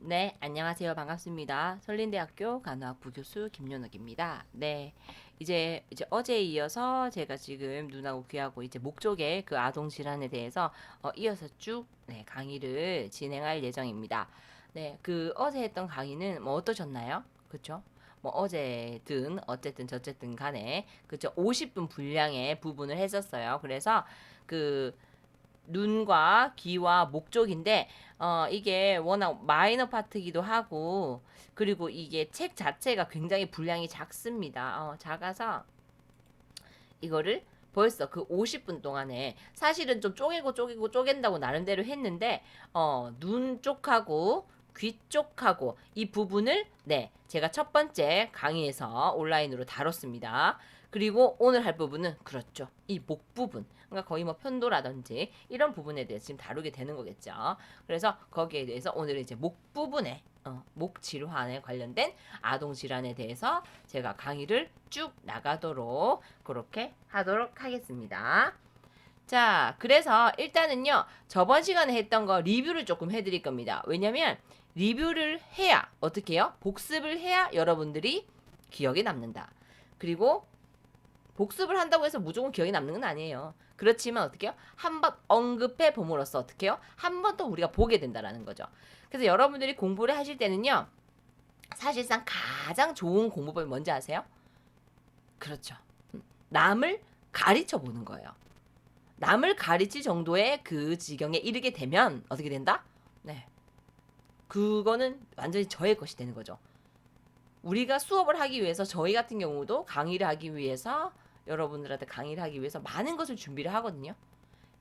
네, 안녕하세요. 반갑습니다. 설린대학교 간호학 부교수 김연옥입니다. 네, 이제 어제에 이어서 제가 지금 눈하고 귀하고 이제 목 쪽에 그 아동 질환에 대해서 이어서 쭉 강의를 진행할 예정입니다. 네, 그 어제 했던 강의는 뭐 어떠셨나요? 그쵸? 뭐 어제든 어쨌든 저쨌든 간에 그쵸? 50분 분량의 부분을 했었어요. 그래서 그 눈과 귀와 목 쪽인데 이게 워낙 마이너 파트기도 하고 그리고 이게 책 자체가 굉장히 분량이 작습니다. 작아서 이거를 벌써 그 50분 동안에 사실은 좀 쪼개고 쪼개고 쪼갠다고 나름대로 했는데 눈 쪽하고 귀 쪽하고 이 부분을 제가 첫 번째 강의에서 온라인으로 다뤘습니다. 그리고 오늘 할 부분은 그렇죠. 이 목 부분. 그러니까 거의 뭐 편도라든지 이런 부분에 대해서 지금 다루게 되는 거겠죠. 그래서 거기에 대해서 오늘 이제 목 부분에 목 질환에 관련된 아동 질환에 대해서 제가 강의를 쭉 나가도록 그렇게 하도록 하겠습니다. 자, 그래서 일단은요, 저번 시간에 했던 거 리뷰를 조금 해드릴 겁니다. 왜냐면, 리뷰를 해야, 어떻게 해요? 복습을 해야 여러분들이 기억에 남는다. 그리고 복습을 한다고 해서 무조건 기억에 남는 건 아니에요. 그렇지만 어떻게 해요? 한번 언급해 봄으로써 어떻게 해요? 한 번 더 우리가 보게 된다라는 거죠. 그래서 여러분들이 공부를 하실 때는요, 사실상 가장 좋은 공부법이 뭔지 아세요? 그렇죠. 남을 가르쳐 보는 거예요. 남을 가르칠 정도의 그 지경에 이르게 되면 어떻게 된다? 네. 그거는 완전히 저의 것이 되는 거죠. 우리가 수업을 하기 위해서 저희 같은 경우도 강의를 하기 위해서 여러분들한테 강의를 하기 위해서 많은 것을 준비를 하거든요.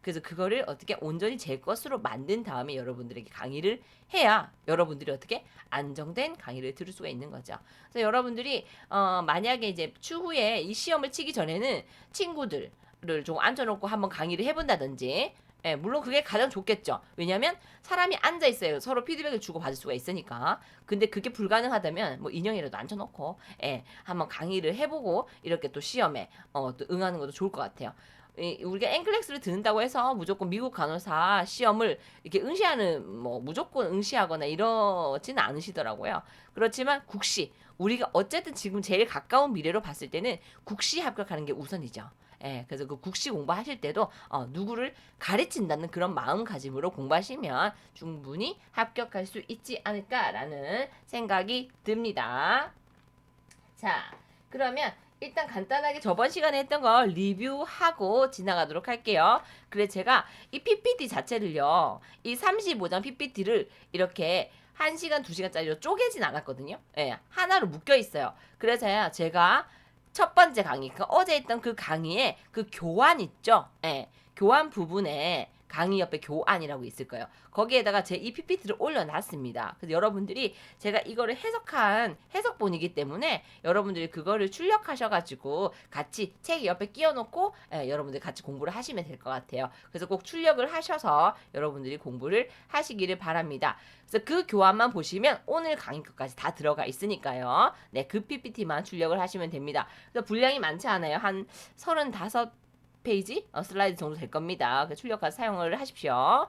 그래서 그거를 어떻게 온전히 제 것으로 만든 다음에 여러분들에게 강의를 해야 여러분들이 어떻게 안정된 강의를 들을 수가 있는 거죠. 그래서 여러분들이 만약에 이제 추후에 이 시험을 치기 전에는 친구들을 좀 앉혀놓고 한번 강의를 해본다든지 예, 물론 그게 가장 좋겠죠. 왜냐면 사람이 앉아 있어요. 서로 피드백을 주고 받을 수가 있으니까. 근데 그게 불가능하다면 뭐 인형이라도 앉혀놓고 예, 한번 강의를 해보고 이렇게 또 시험에 또 응하는 것도 좋을 것 같아요. 우리가 앵클렉스를 듣는다고 해서 무조건 미국 간호사 시험을 이렇게 응시하는 뭐 무조건 응시하거나 이러지는 않으시더라고요. 그렇지만 국시 우리가 어쨌든 지금 제일 가까운 미래로 봤을 때는 국시 합격하는 게 우선이죠. 예, 그래서 그 국시 공부하실 때도 누구를 가르친다는 그런 마음가짐으로 공부하시면 충분히 합격할 수 있지 않을까라는 생각이 듭니다. 자, 그러면 일단 간단하게 저번 시간에 했던 거 리뷰하고 지나가도록 할게요. 그래 제가 이 PPT 자체를요. 이 35장 PPT를 이렇게 1시간, 2시간짜리로 쪼개진 않았거든요. 예, 하나로 묶여 있어요. 그래서야 제가 첫 번째 강의, 그 어제 했던 그 강의에 그 교환 있죠? 예, 교환 부분에 강의 옆에 교환이라고 있을 거예요. 거기에다가 제 이 PPT를 올려놨습니다. 그래서 여러분들이 제가 이거를 해석한 해석본이기 때문에 여러분들이 그거를 출력하셔가지고 같이 책 옆에 끼워놓고 여러분들이 같이 공부를 하시면 될 것 같아요. 그래서 꼭 출력을 하셔서 여러분들이 공부를 하시기를 바랍니다. 그래서 그 교환만 보시면 오늘 강의 것까지 다 들어가 있으니까요. 네, 그 PPT만 출력을 하시면 됩니다. 그래서 분량이 많지 않아요. 한 35페이지 슬라이드 정도 될 겁니다. 출력해서 사용을 하십시오.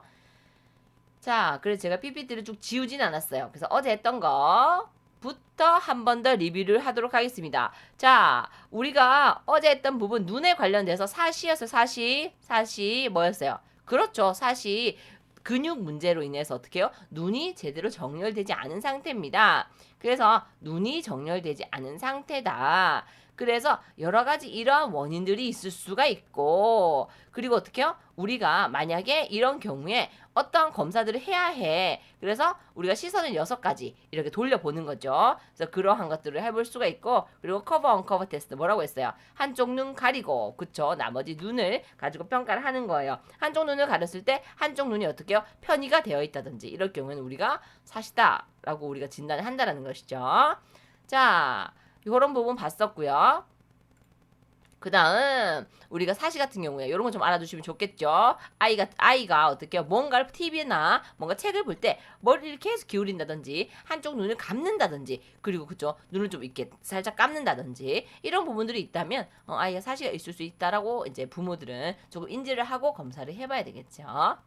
자, 그래서 제가 PPT를 쭉 지우진 않았어요. 그래서 어제 했던 거부터 한 번 더 리뷰를 하도록 하겠습니다. 자, 우리가 어제 했던 부분 눈에 관련돼서 사시였어요. 사시 뭐였어요? 그렇죠. 사시 근육 문제로 인해서 어떻게 해요? 눈이 제대로 정렬되지 않은 상태입니다. 그래서 눈이 정렬되지 않은 상태다. 그래서 여러 가지 이러한 원인들이 있을 수가 있고, 그리고 어떻게 해요? 우리가 만약에 이런 경우에 어떠한 검사들을 해야 해. 그래서 우리가 시선을 6가지 이렇게 돌려보는 거죠. 그래서 그러한 것들을 해볼 수가 있고, 그리고 커버 언커버 테스트 뭐라고 했어요? 한쪽 눈 가리고, 그쵸? 나머지 눈을 가지고 평가를 하는 거예요. 한쪽 눈을 가렸을 때 한쪽 눈이 어떻게 해요? 편의가 되어 있다든지 이럴 경우에는 우리가 사시다라고 우리가 진단을 한다라는 것이죠. 자, 이런 부분 봤었고요. 그 다음 우리가 사시 같은 경우에 이런 거 좀 알아두시면 좋겠죠. 아이가 어떻게 뭔가를 TV나 뭔가 책을 볼 때 머리를 계속 기울인다든지 한쪽 눈을 감는다든지 그리고 그죠 눈을 좀 이렇게 살짝 감는다든지 이런 부분들이 있다면 아이가 사시가 있을 수 있다라고 이제 부모들은 조금 인지를 하고 검사를 해봐야 되겠죠.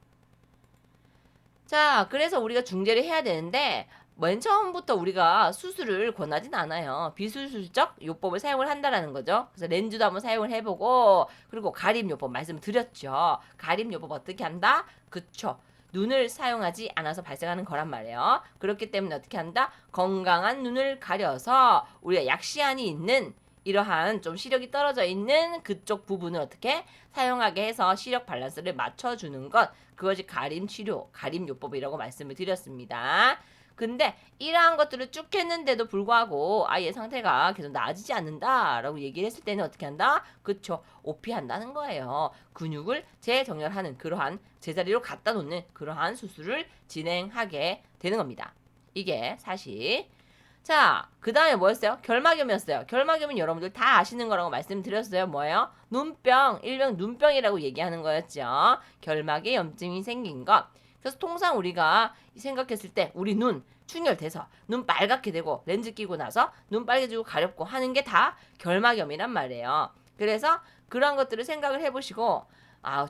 자, 그래서 우리가 중재를 해야 되는데 맨 처음부터 우리가 수술을 권하진 않아요. 비수술적 요법을 사용을 한다라는 거죠. 그래서 렌즈도 한번 사용을 해보고, 그리고 가림 요법 말씀드렸죠. 가림 요법 어떻게 한다? 그쵸. 눈을 사용하지 않아서 발생하는 거란 말이에요. 그렇기 때문에 어떻게 한다? 건강한 눈을 가려서 우리가 약시안이 있는 이러한 좀 시력이 떨어져 있는 그쪽 부분을 어떻게 사용하게 해서 시력 밸런스를 맞춰주는 것, 그것이 가림 치료, 가림 요법이라고 말씀을 드렸습니다. 근데 이러한 것들을 쭉 했는데도 불구하고 아이의 상태가 계속 나아지지 않는다라고 얘기를 했을 때는 어떻게 한다? 그쵸. 오피한다는 거예요. 근육을 재정렬하는 그러한 제자리로 갖다 놓는 그러한 수술을 진행하게 되는 겁니다. 이게 사실. 자, 그 다음에 뭐였어요? 결막염이었어요. 결막염은 여러분들 다 아시는 거라고 말씀드렸어요. 뭐예요? 눈병, 일명 눈병이라고 얘기하는 거였죠. 결막에 염증이 생긴 것. 그래서 통상 우리가 생각했을 때 우리 눈 충혈돼서 눈 빨갛게 되고 렌즈 끼고 나서 눈 빨개지고 가렵고 하는 게 다 결막염이란 말이에요. 그래서 그런 것들을 생각을 해보시고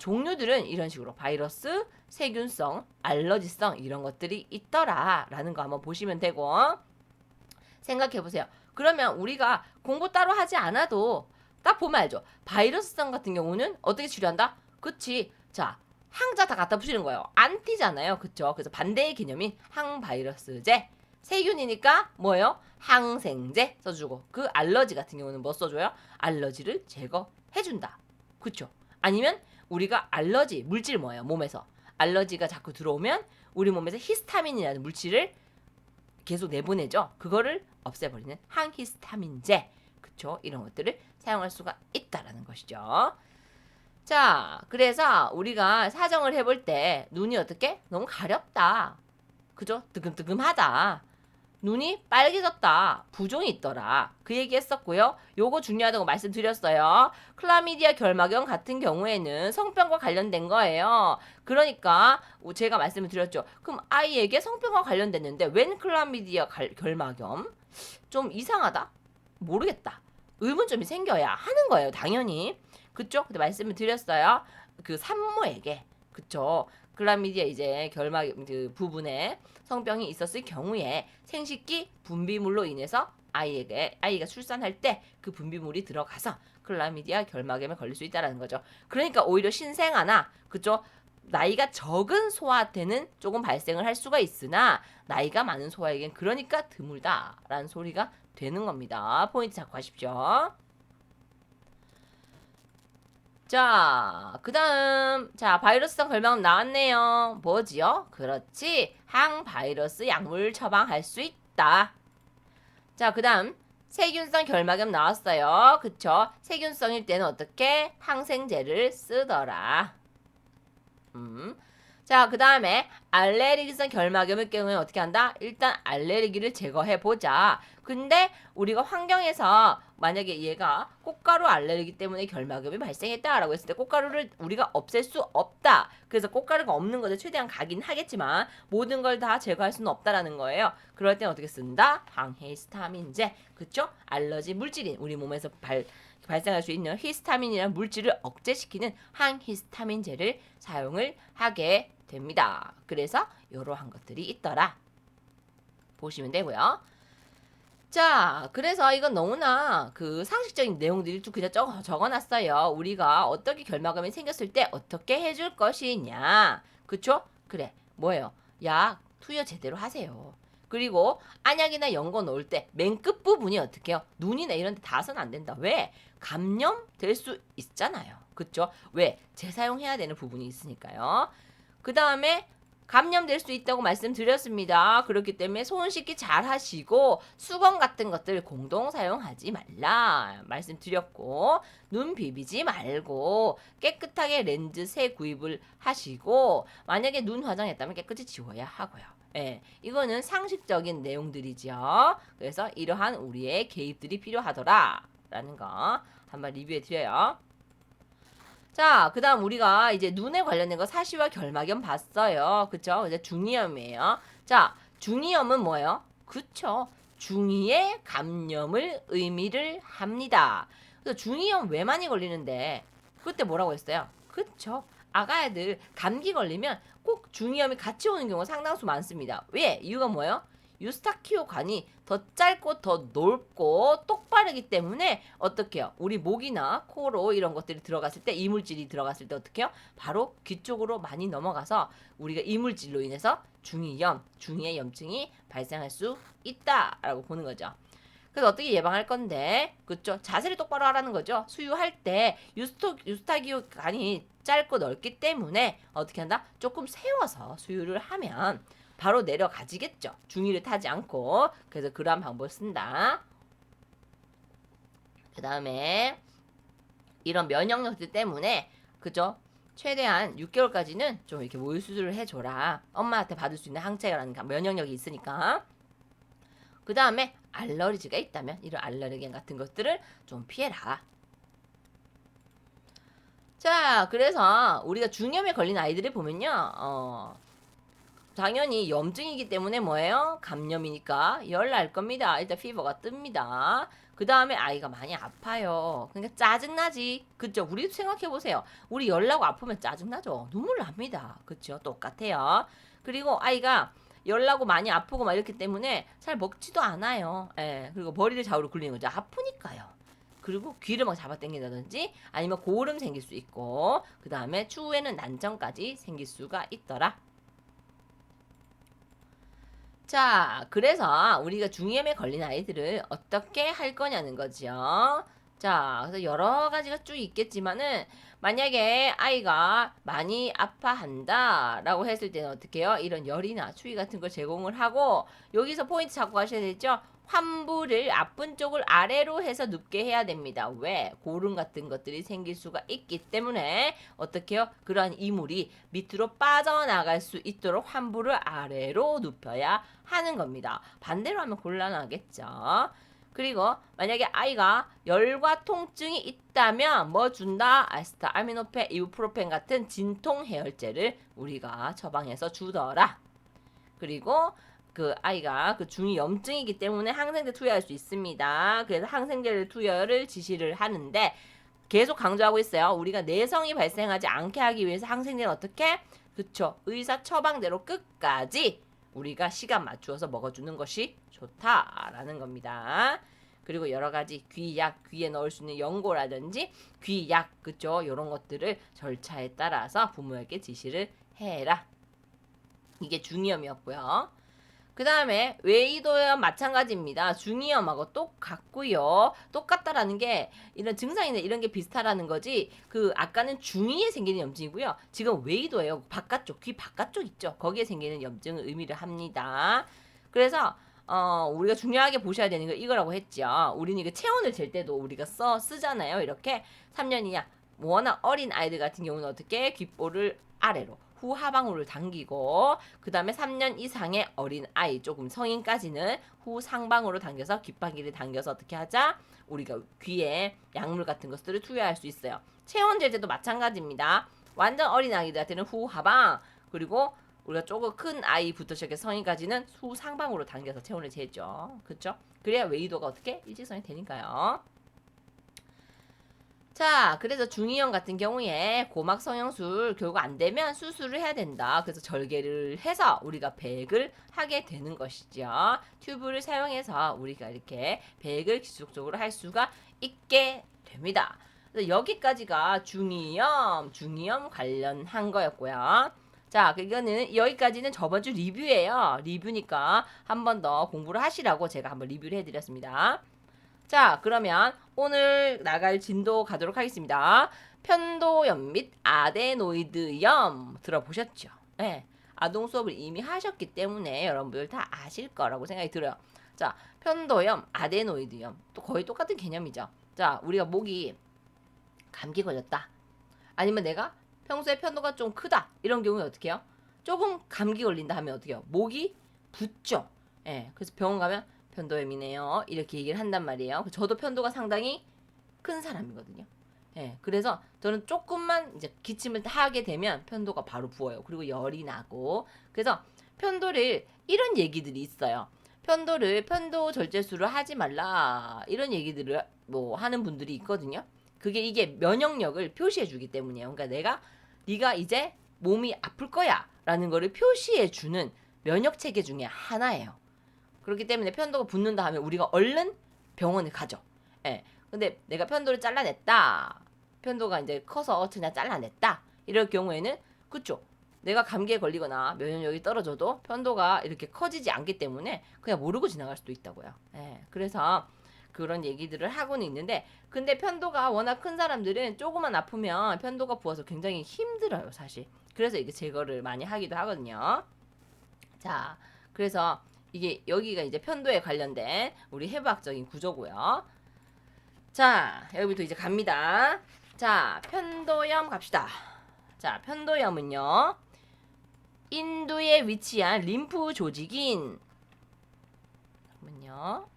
종류들은 이런 식으로 바이러스, 세균성, 알러지성 이런 것들이 있더라라는 거 한번 보시면 되고 생각해보세요. 그러면 우리가 공부 따로 하지 않아도 딱 보면 알죠. 바이러스성 같은 경우는 어떻게 치료한다? 그치. 자, 항자 다 갖다 붙이는 거예요. 안티잖아요. 그쵸? 그래서 반대의 개념인 항바이러스제. 세균이니까 뭐예요? 항생제 써주고 그 알러지 같은 경우는 뭐 써줘요? 알러지를 제거해준다. 그쵸? 아니면 우리가 알러지 물질 뭐예요? 몸에서 알러지가 자꾸 들어오면 우리 몸에서 히스타민이라는 물질을 계속 내보내죠. 그거를 없애버리는 항히스타민제. 그쵸? 이런 것들을 사용할 수가 있다라는 것이죠. 자, 그래서 우리가 사정을 해볼 때 눈이 어떻게? 너무 가렵다. 그죠? 뜨금뜨금하다. 눈이 빨개졌다. 부종이 있더라. 그 얘기 했었고요. 요거 중요하다고 말씀드렸어요. 클라미디아 결막염 같은 경우에는 성병과 관련된 거예요. 그러니까 제가 말씀을 드렸죠. 그럼 아이에게 성병과 관련됐는데 웬 클라미디아 결막염? 좀 이상하다? 모르겠다. 의문점이 생겨야 하는 거예요. 당연히. 그쵸? 근데 말씀을 드렸어요. 그 산모에게. 그쵸? 클라미디아 이제 결막 그 부분에 성병이 있었을 경우에 생식기 분비물로 인해서 아이가 출산할 때 그 분비물이 들어가서 클라미디아 결막염에 걸릴 수 있다라는 거죠. 그러니까 오히려 신생아나 그죠? 나이가 적은 소아한테는 조금 발생을 할 수가 있으나 나이가 많은 소아에겐 그러니까 드물다라는 소리가 되는 겁니다. 포인트 잡고 하십시오. 자, 그 다음, 자, 바이러스성 결막염 나왔네요. 뭐지요? 그렇지. 항바이러스 약물 처방할 수 있다. 자, 그 다음, 세균성 결막염 나왔어요. 그쵸? 세균성일 때는 어떻게? 항생제를 쓰더라. 자, 그 다음에 알레르기성 결막염의 경우에 어떻게 한다? 일단 알레르기를 제거해보자. 근데 우리가 환경에서 만약에 얘가 꽃가루 알레르기 때문에 결막염이 발생했다라고 했을 때 꽃가루를 우리가 없앨 수 없다. 그래서 꽃가루가 없는 것에 최대한 가긴 하겠지만 모든 걸 다 제거할 수는 없다라는 거예요. 그럴 땐 어떻게 쓴다? 항히스타민제. 그쵸? 알러지 물질인 우리 몸에서 발생할 수 있는 히스타민이라는 물질을 억제시키는 항히스타민제를 사용을 하게 됩니다. 그래서 이러한 것들이 있더라. 보시면 되고요. 자, 그래서 이건 너무나 그 상식적인 내용들이 쭉 그냥 적어놨어요. 우리가 어떻게 결막염이 생겼을 때 어떻게 해줄 것이냐. 그쵸? 그래, 뭐예요? 약 투여 제대로 하세요. 그리고 안약이나 연고 넣을 때 맨 끝부분이 어떻게 해요? 눈이나 이런 데 닿아서는 안 된다. 왜? 감염될 수 있잖아요. 그쵸? 왜? 재사용해야 되는 부분이 있으니까요. 그 다음에 감염될 수 있다고 말씀드렸습니다. 그렇기 때문에 손 씻기 잘 하시고 수건 같은 것들 공동 사용하지 말라 말씀드렸고 눈 비비지 말고 깨끗하게 렌즈 새 구입을 하시고 만약에 눈 화장했다면 깨끗이 지워야 하고요. 예, 이거는 상식적인 내용들이죠. 그래서 이러한 우리의 개입들이 필요하더라 라는 거 한번 리뷰해 드려요. 자, 그 다음 우리가 이제 눈에 관련된 거 사시와 결막염 봤어요. 그쵸? 이제 중이염이에요. 자, 중이염은 뭐예요? 그쵸? 중이의 감염을 의미를 합니다. 그래서 중이염 왜 많이 걸리는데 그때 뭐라고 했어요? 그쵸? 아가애들 감기 걸리면 꼭 중이염이 같이 오는 경우가 상당수 많습니다. 왜? 이유가 뭐예요? 유스타키오관이 더 짧고 더 넓고 똑바르기 때문에 어떻게 해요? 우리 목이나 코로 이런 것들이 들어갔을 때 이물질이 들어갔을 때 어떻게 해요? 바로 귀 쪽으로 많이 넘어가서 우리가 이물질로 인해서 중이염, 중이의 염증이 발생할 수 있다라고 보는 거죠. 그래서 어떻게 예방할 건데, 그쵸? 자세를 똑바로 하라는 거죠. 수유할 때 유스타기오관이 짧고 넓기 때문에 어떻게 한다? 조금 세워서 수유를 하면 바로 내려가지겠죠. 중위를 타지 않고. 그래서 그러한 방법을 쓴다. 그 다음에 이런 면역력들 때문에 그죠? 최대한 6개월까지는 좀 이렇게 모유 수술을 해줘라. 엄마한테 받을 수 있는 항체라는 면역력이 있으니까. 그 다음에 알러지가 있다면 이런 알레르겐 같은 것들을 좀 피해라. 자, 그래서 우리가 중염에 걸린 아이들을 보면요. 당연히 염증이기 때문에 뭐예요? 감염이니까 열 날 겁니다. 일단 피버가 뜹니다. 그 다음에 아이가 많이 아파요. 그러니까 짜증나지. 그쵸? 우리도 생각해보세요. 우리 열 나고 아프면 짜증나죠? 눈물 납니다. 그쵸? 똑같아요. 그리고 아이가 열나고 많이 아프고 막 이렇기 때문에 잘 먹지도 않아요. 예. 그리고 머리를 좌우로 굴리는 거죠. 아프니까요. 그리고 귀를 막 잡아당긴다든지 아니면 고름 생길 수 있고 그 다음에 추후에는 난청까지 생길 수가 있더라. 자, 그래서 우리가 중이염에 걸린 아이들을 어떻게 할 거냐는 거죠. 자, 그래서 여러 가지가 쭉 있겠지만은 만약에 아이가 많이 아파한다라고 했을 때는 어떻게 해요? 이런 열이나 추위 같은 걸 제공을 하고 여기서 포인트 잡고 가셔야 되죠. 환부를 아픈 쪽을 아래로 해서 눕게 해야 됩니다. 왜? 고름 같은 것들이 생길 수가 있기 때문에 어떻게 해요? 그러한 이물이 밑으로 빠져나갈 수 있도록 환부를 아래로 눕혀야 하는 겁니다. 반대로 하면 곤란하겠죠. 그리고 만약에 아이가 열과 통증이 있다면 뭐 준다? 아스타아미노펜, 이부프로펜 같은 진통 해열제를 우리가 처방해서 주더라. 그리고 그 아이가 그 중이 염증이기 때문에 항생제 투여할 수 있습니다. 그래서 항생제를 투여를 지시를 하는데 계속 강조하고 있어요. 우리가 내성이 발생하지 않게 하기 위해서 항생제는 어떻게? 그쵸. 의사 처방대로 끝까지 우리가 시간 맞추어서 먹어주는 것이 좋다라는 겁니다. 그리고 여러 가지 귀약, 귀에 넣을 수 있는 연고라든지 귀약, 그쵸? 이런 것들을 절차에 따라서 부모에게 지시를 해라. 이게 중이염이었고요. 그 다음에 웨이도염 마찬가지입니다. 중이염하고 똑같고요. 똑같다라는 게 이런 증상이나 이런 게 비슷하다는 거지. 그 아까는 중이에 생기는 염증이고요. 지금 웨이도예요. 바깥쪽, 귀 바깥쪽 있죠. 거기에 생기는 염증을 의미를 합니다. 그래서 우리가 중요하게 보셔야 되는 거 이거라고 했죠. 우리는 이거 체온을 잴 때도 우리가 쓰잖아요. 이렇게 3년 이하 워낙 어린 아이들 같은 경우는 어떻게 귓볼을 아래로 후 하방으로 당기고 그 다음에 3년 이상의 어린 아이 조금 성인까지는 후 상방으로 당겨서 귓바퀴를 당겨서 어떻게 하자? 우리가 귀에 약물 같은 것들을 투여할 수 있어요. 체온 제제도 마찬가지입니다. 완전 어린 아이들한테는 후 하방 그리고 우리가 조금 큰 아이부터 시작해서 성인까지는 후 상방으로 당겨서 체온을 재죠. 그렇죠? 그래야 웨이도가 어떻게 일직선이 되니까요. 자, 그래서 중이염 같은 경우에 고막 성형술 결국 안 되면 수술을 해야 된다. 그래서 절개를 해서 우리가 배액을 하게 되는 것이죠. 튜브를 사용해서 우리가 이렇게 배액을 지속적으로 할 수가 있게 됩니다. 그래서 여기까지가 중이염 관련한 거였고요. 자, 이거는 여기까지는 저번 주 리뷰예요. 리뷰니까 한 번 더 공부를 하시라고 제가 한번 리뷰를 해드렸습니다. 자, 그러면 오늘 나갈 진도 가도록 하겠습니다. 편도염 및 아데노이드염 들어보셨죠? 네, 아동 수업을 이미 하셨기 때문에 여러분들 다 아실 거라고 생각이 들어요. 자, 편도염, 아데노이드염 또 거의 똑같은 개념이죠. 자, 우리가 목이 감기 걸렸다. 아니면 내가 평소에 편도가 좀 크다. 이런 경우에 어떻게 해요? 조금 감기 걸린다 하면 어떻게 해요? 목이 붓죠. 예, 그래서 병원 가면 편도염이네요. 이렇게 얘기를 한단 말이에요. 저도 편도가 상당히 큰 사람이거든요. 예, 그래서 저는 조금만 이제 기침을 하게 되면 편도가 바로 부어요. 그리고 열이 나고. 그래서 편도를 이런 얘기들이 있어요. 편도 절제술을 하지 말라. 이런 얘기들을 뭐 하는 분들이 있거든요. 그게 이게 면역력을 표시해 주기 때문이에요. 그러니까 네가 이제 몸이 아플 거야 라는 거를 표시해 주는 면역 체계 중에 하나예요. 그렇기 때문에 편도가 붓는다 하면 우리가 얼른 병원에 가죠. 예. 근데 내가 편도를 잘라냈다. 편도가 이제 커서 그냥 잘라냈다. 이럴 경우에는 그쵸. 내가 감기에 걸리거나 면역력이 떨어져도 편도가 이렇게 커지지 않기 때문에 그냥 모르고 지나갈 수도 있다고요. 예. 그래서 그런 얘기들을 하고는 있는데 근데 편도가 워낙 큰 사람들은 조금만 아프면 편도가 부어서 굉장히 힘들어요, 사실. 그래서 이게 제거를 많이 하기도 하거든요. 자, 그래서 이게 여기가 이제 편도에 관련된 우리 해부학적인 구조고요. 자, 여기부터 이제 갑니다. 자, 편도염 갑시다. 자, 편도염은요. 인두에 위치한 림프 조직인 잠깐만요.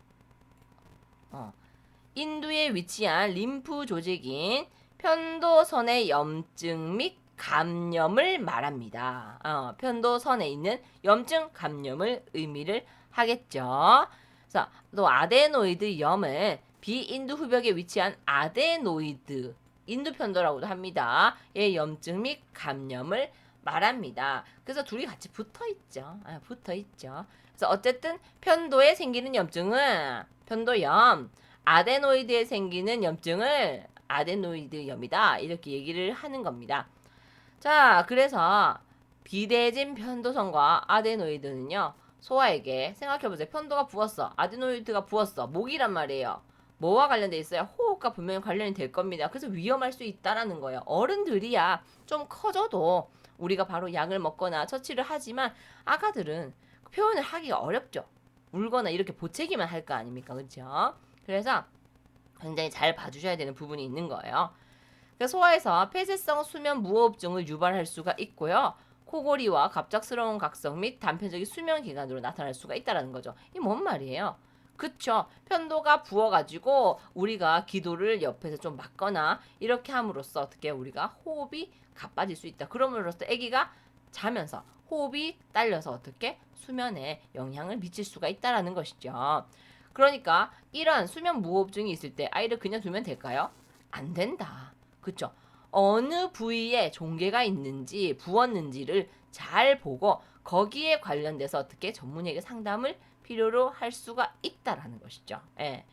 인두에 위치한 림프 조직인 편도선의 염증 및 감염을 말합니다. 편도선에 있는 염증 감염을 의미를 하겠죠. 그래서 또 아데노이드 염은 비인두 후벽에 위치한 아데노이드 인두편도라고도 합니다. 의 염증 및 감염을 말합니다. 그래서 둘이 같이 붙어 있죠. 붙어 있죠. 그래서 어쨌든 편도에 생기는 염증은 편도염, 아데노이드에 생기는 염증을 아데노이드염이다. 이렇게 얘기를 하는 겁니다. 자, 그래서 비대진 편도선과 아데노이드는요. 소아에게 생각해보세요. 편도가 부었어. 아데노이드가 부었어. 목이란 말이에요. 뭐와 관련돼 있어요? 호흡과 분명히 관련이 될 겁니다. 그래서 위험할 수 있다라는 거예요. 어른들이야 좀 커져도 우리가 바로 약을 먹거나 처치를 하지만 아가들은 표현을 하기가 어렵죠. 울거나 이렇게 보채기만 할 거 아닙니까? 그렇죠? 그래서 굉장히 잘 봐주셔야 되는 부분이 있는 거예요. 그러니까 소아에서 폐쇄성 수면 무호흡증을 유발할 수가 있고요. 코골이와 갑작스러운 각성 및 단편적인 수면 기관으로 나타날 수가 있다는 거죠. 이 뭔 말이에요? 그쵸. 편도가 부어가지고 우리가 기도를 옆에서 좀 막거나 이렇게 함으로써 어떻게 우리가 호흡이 가빠질 수 있다. 그럼으로써 아기가 자면서 호흡이 딸려서 어떻게 수면에 영향을 미칠 수가 있다라는 것이죠. 그러니까 이러한 수면 무호흡증이 있을 때 아이를 그냥 두면 될까요? 안 된다. 그쵸? 어느 부위에 종괴가 있는지 부었는지를 잘 보고 거기에 관련돼서 어떻게 전문의에게 상담을 필요로 할 수가 있다라는 것이죠. 예.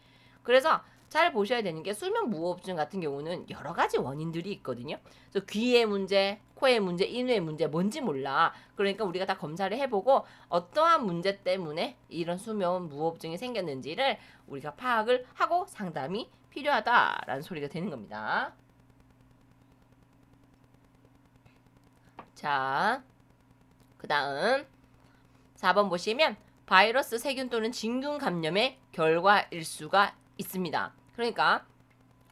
그래서 잘 보셔야 되는 게 수면 무호흡증 같은 경우는 여러 가지 원인들이 있거든요. 그래서 귀의 문제, 코의 문제, 인후의 문제 뭔지 몰라. 그러니까 우리가 다 검사를 해보고 어떠한 문제 때문에 이런 수면 무호흡증이 생겼는지를 우리가 파악을 하고 상담이 필요하다라는 소리가 되는 겁니다. 자, 그 다음 4번 보시면 바이러스, 세균 또는 진균 감염의 결과일 수가 있습니다. 그러니까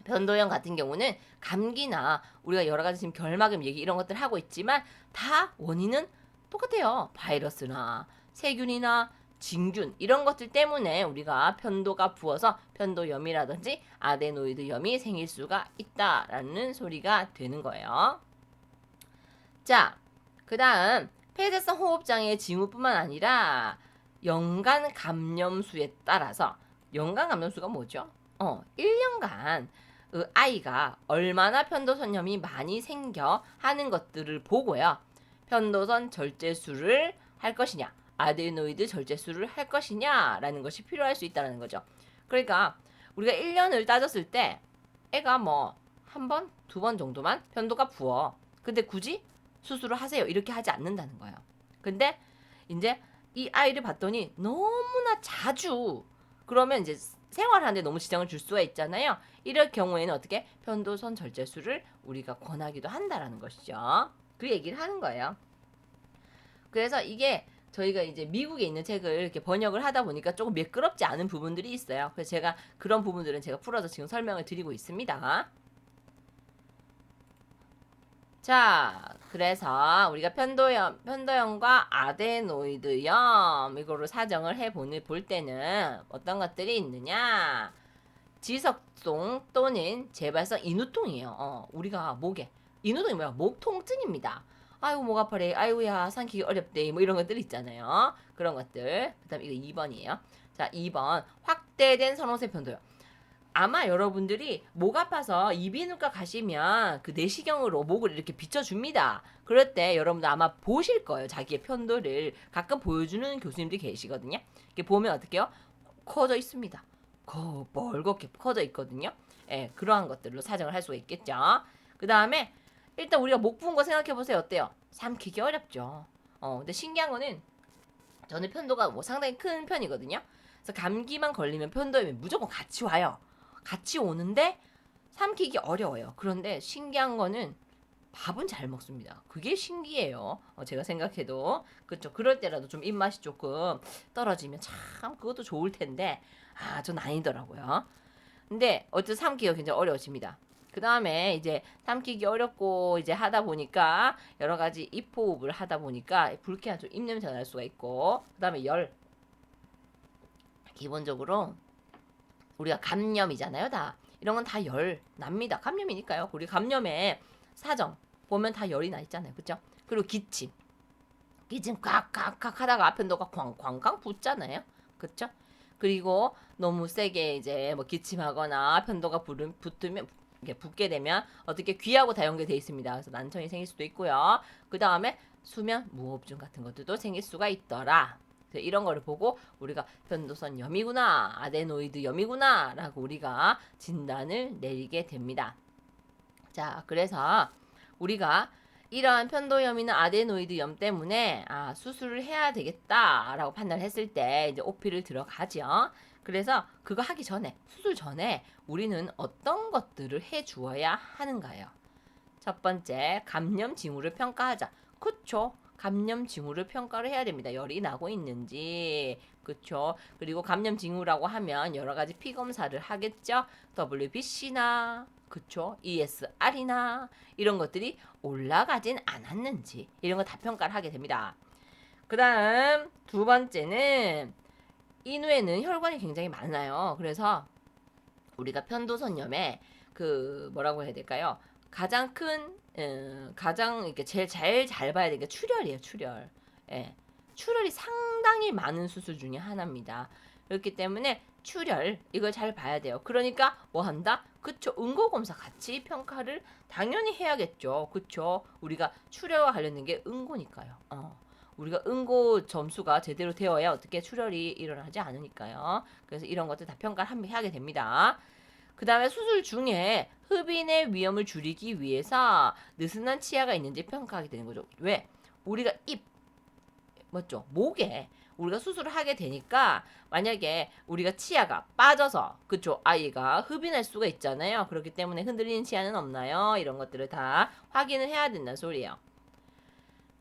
변도염 같은 경우는 감기나 우리가 여러 가지 지금 결막염 얘기 이런 것들 하고 있지만 다 원인은 똑같아요. 바이러스나 세균이나 진균 이런 것들 때문에 우리가 편도가 부어서 편도염이라든지 아데노이드염이 생길 수가 있다라는 소리가 되는 거예요. 자, 그 다음 폐쇄성 호흡장애 징후뿐만 아니라 연간 감염수에 따라서 연간 감염수가 뭐죠? 1년간 아이가 얼마나 편도선염이 많이 생겨 하는 것들을 보고요. 편도선 절제술을 할 것이냐, 아데노이드 절제술을 할 것이냐라는 것이 필요할 수 있다는 거죠. 그러니까 우리가 1년을 따졌을 때 애가 뭐 한 번, 두 번 정도만 편도가 부어. 근데 굳이 수술을 하세요. 이렇게 하지 않는다는 거예요. 근데 이제 이 아이를 봤더니 너무나 자주 그러면 이제 생활하는데 너무 지장을 줄 수가 있잖아요. 이럴 경우에는 어떻게 편도선 절제술을 우리가 권하기도 한다라는 것이죠. 그 얘기를 하는 거예요. 그래서 이게 저희가 이제 미국에 있는 책을 이렇게 번역을 하다 보니까 조금 매끄럽지 않은 부분들이 있어요. 그래서 제가 그런 부분들은 제가 풀어서 지금 설명을 드리고 있습니다. 자, 그래서 우리가 편도염과 아데노이드염 이거로 사정을 볼 때는 어떤 것들이 있느냐? 지속성 또는 재발성 인후통이에요. 우리가 목에 인후통이 뭐야? 목 통증입니다. 아이고 목 아파래. 아이고야 삼키기 어렵대. 뭐 이런 것들 있잖아요. 그런 것들. 그다음 이거 2번이에요. 자, 2번 확대된 선호세 편도염. 아마 여러분들이 목 아파서 이비인후과 가시면 그 내시경으로 목을 이렇게 비춰줍니다. 그럴 때 여러분들 아마 보실 거예요. 자기의 편도를 가끔 보여주는 교수님들이 계시거든요. 이렇게 보면 어떡해요? 커져 있습니다. 멀겋게 커져 있거든요. 예, 그러한 것들로 사정을 할 수가 있겠죠. 그 다음에 일단 우리가 목 부은 거 생각해 보세요. 어때요? 삼키기 어렵죠. 근데 신기한 거는 저는 편도가 뭐 상당히 큰 편이거든요. 그래서 감기만 걸리면 편도염이 무조건 같이 와요. 같이 오는데 삼키기 어려워요. 그런데 신기한 거는 밥은 잘 먹습니다. 그게 신기해요. 제가 생각해도 그렇죠. 그럴 때라도 좀 입맛이 조금 떨어지면 참 그것도 좋을 텐데 전 아니더라고요. 근데 어쨌든 삼키기가 굉장히 어려워집니다. 그 다음에 이제 삼키기 어렵고 이제 하다 보니까 여러 가지 입호흡을 하다 보니까 불쾌한 좀 입냄새 날 수가 있고 그 다음에 열 기본적으로 우리가 감염이잖아요 다 이런 건 다 열 납니다. 감염이니까요. 우리 감염에 사정 보면 다 열이 나 있잖아요. 그죠? 그리고 기침 꽉꽉꽉 하다가 아편도가 쾅쾅쾅 붙잖아요. 그쵸? 그리고 너무 세게 이제 뭐 기침하거나 편도가 붙으면 이게 붙게 되면 어떻게 귀하고 다 연결돼 있습니다. 그래서 난청이 생길 수도 있고요. 그 다음에 수면 무호흡증 같은 것들도 생길 수가 있더라. 이런 거를 보고 우리가 편도선 염이구나, 아데노이드 염이구나 라고 우리가 진단을 내리게 됩니다. 자, 그래서 우리가 이러한 편도염이나 아데노이드 염 때문에 수술을 해야 되겠다라고 판단을 했을 때 이제 OP를 들어가죠. 그래서 그거 하기 전에 수술 전에 우리는 어떤 것들을 해 주어야 하는가요? 첫 번째, 감염 징후를 평가하자. 그쵸? 감염 징후를 평가를 해야 됩니다. 열이 나고 있는지. 그쵸? 그리고 감염 징후라고 하면 여러 가지 피 검사를 하겠죠? WBC나 그쵸? ESR이나 이런 것들이 올라가진 않았는지 이런 거 다 평가를 하게 됩니다. 그 다음 두 번째는 인후에는 혈관이 굉장히 많아요. 그래서 우리가 편도선염에 그 뭐라고 해야 될까요? 가장 큰 가장 이렇게 제일 잘 봐야 되는 게 출혈이에요. 출혈. 예. 출혈이 상당히 많은 수술 중에 하나입니다. 그렇기 때문에 출혈 이걸 잘 봐야 돼요. 그러니까 뭐 한다? 그쵸. 응고 검사 같이 평가를 당연히 해야겠죠. 그쵸. 우리가 출혈과 관련된 게 응고니까요. 우리가 응고 점수가 제대로 되어야 어떻게 출혈이 일어나지 않으니까요. 그래서 이런 것들 다 평가를 하게 됩니다. 그 다음에 수술 중에 흡인의 위험을 줄이기 위해서 느슨한 치아가 있는지 평가하게 되는 거죠. 왜? 우리가 맞죠? 목에 우리가 수술을 하게 되니까 만약에 우리가 치아가 빠져서 그쵸? 아이가 흡인할 수가 있잖아요. 그렇기 때문에 흔들리는 치아는 없나요? 이런 것들을 다 확인을 해야 된다는 소리예요.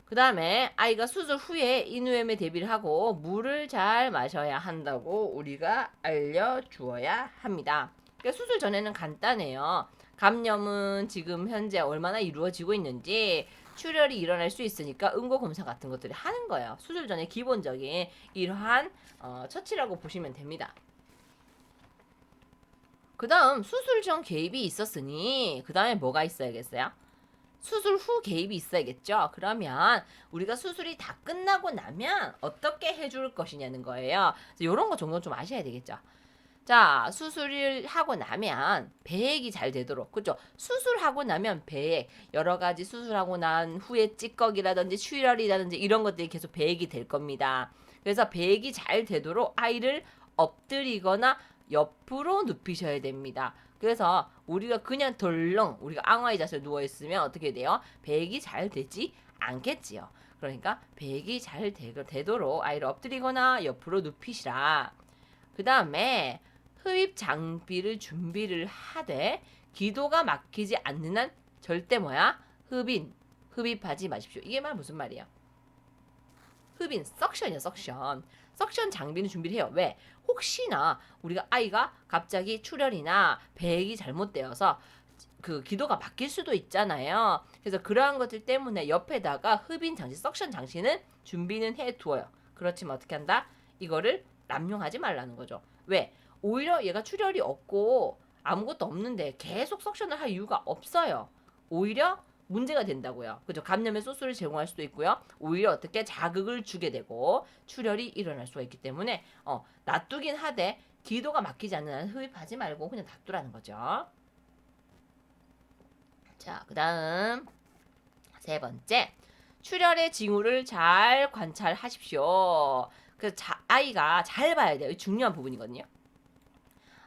그 다음에 아이가 수술 후에 인후염에 대비를 하고 물을 잘 마셔야 한다고 우리가 알려주어야 합니다. 그러니까 수술 전에는 간단해요. 감염은 지금 현재 얼마나 이루어지고 있는지 출혈이 일어날 수 있으니까 응고 검사 같은 것들을 하는 거예요. 수술 전에 기본적인 이러한 처치라고 보시면 됩니다. 그 다음 수술 전 개입이 있었으니 그 다음에 뭐가 있어야겠어요? 수술 후 개입이 있어야겠죠. 그러면 우리가 수술이 다 끝나고 나면 어떻게 해줄 것이냐는 거예요. 이런 거 정도 좀 아셔야 되겠죠. 자, 수술을 하고 나면 배액이 잘 되도록, 그죠? 수술하고 나면 배액, 여러 가지 수술하고 난 후에 찌꺼기라든지 출혈이라든지 이런 것들이 계속 배액이 될 겁니다. 그래서 배액이 잘 되도록 아이를 엎드리거나 옆으로 눕히셔야 됩니다. 그래서 우리가 그냥 덜렁 우리가 앙화의 자세로 누워 있으면 어떻게 돼요? 배액이 잘 되지 않겠지요. 그러니까 배액이 잘 되도록 아이를 엎드리거나 옆으로 눕히시라. 그 다음에 흡입 장비를 준비를 하되 기도가 막히지 않는 한 절대 흡입하지 마십시오. 이게 무슨 말이에요? 흡인, 석션이요, 석션. 석션 장비는 준비를 해요. 왜? 혹시나 우리가 아이가 갑자기 출혈이나 배액이 잘못되어서 그 기도가 막힐 수도 있잖아요. 그래서 그러한 것들 때문에 옆에다가 흡인 장치, 석션 장치는 준비는 해 두어요. 그렇지만 어떻게 한다? 이거를 남용하지 말라는 거죠. 왜? 오히려 얘가 출혈이 없고 아무것도 없는데 계속 석션을 할 이유가 없어요. 오히려 문제가 된다고요. 그죠? 감염의 소스를 제공할 수도 있고요. 오히려 어떻게 자극을 주게 되고 출혈이 일어날 수가 있기 때문에 놔두긴 하되 기도가 막히지 않는 한 흡입하지 말고 그냥 놔두라는 거죠. 자, 그 다음 세 번째, 출혈의 징후를 잘 관찰하십시오. 그래서 아이가 잘 봐야 돼요. 중요한 부분이거든요.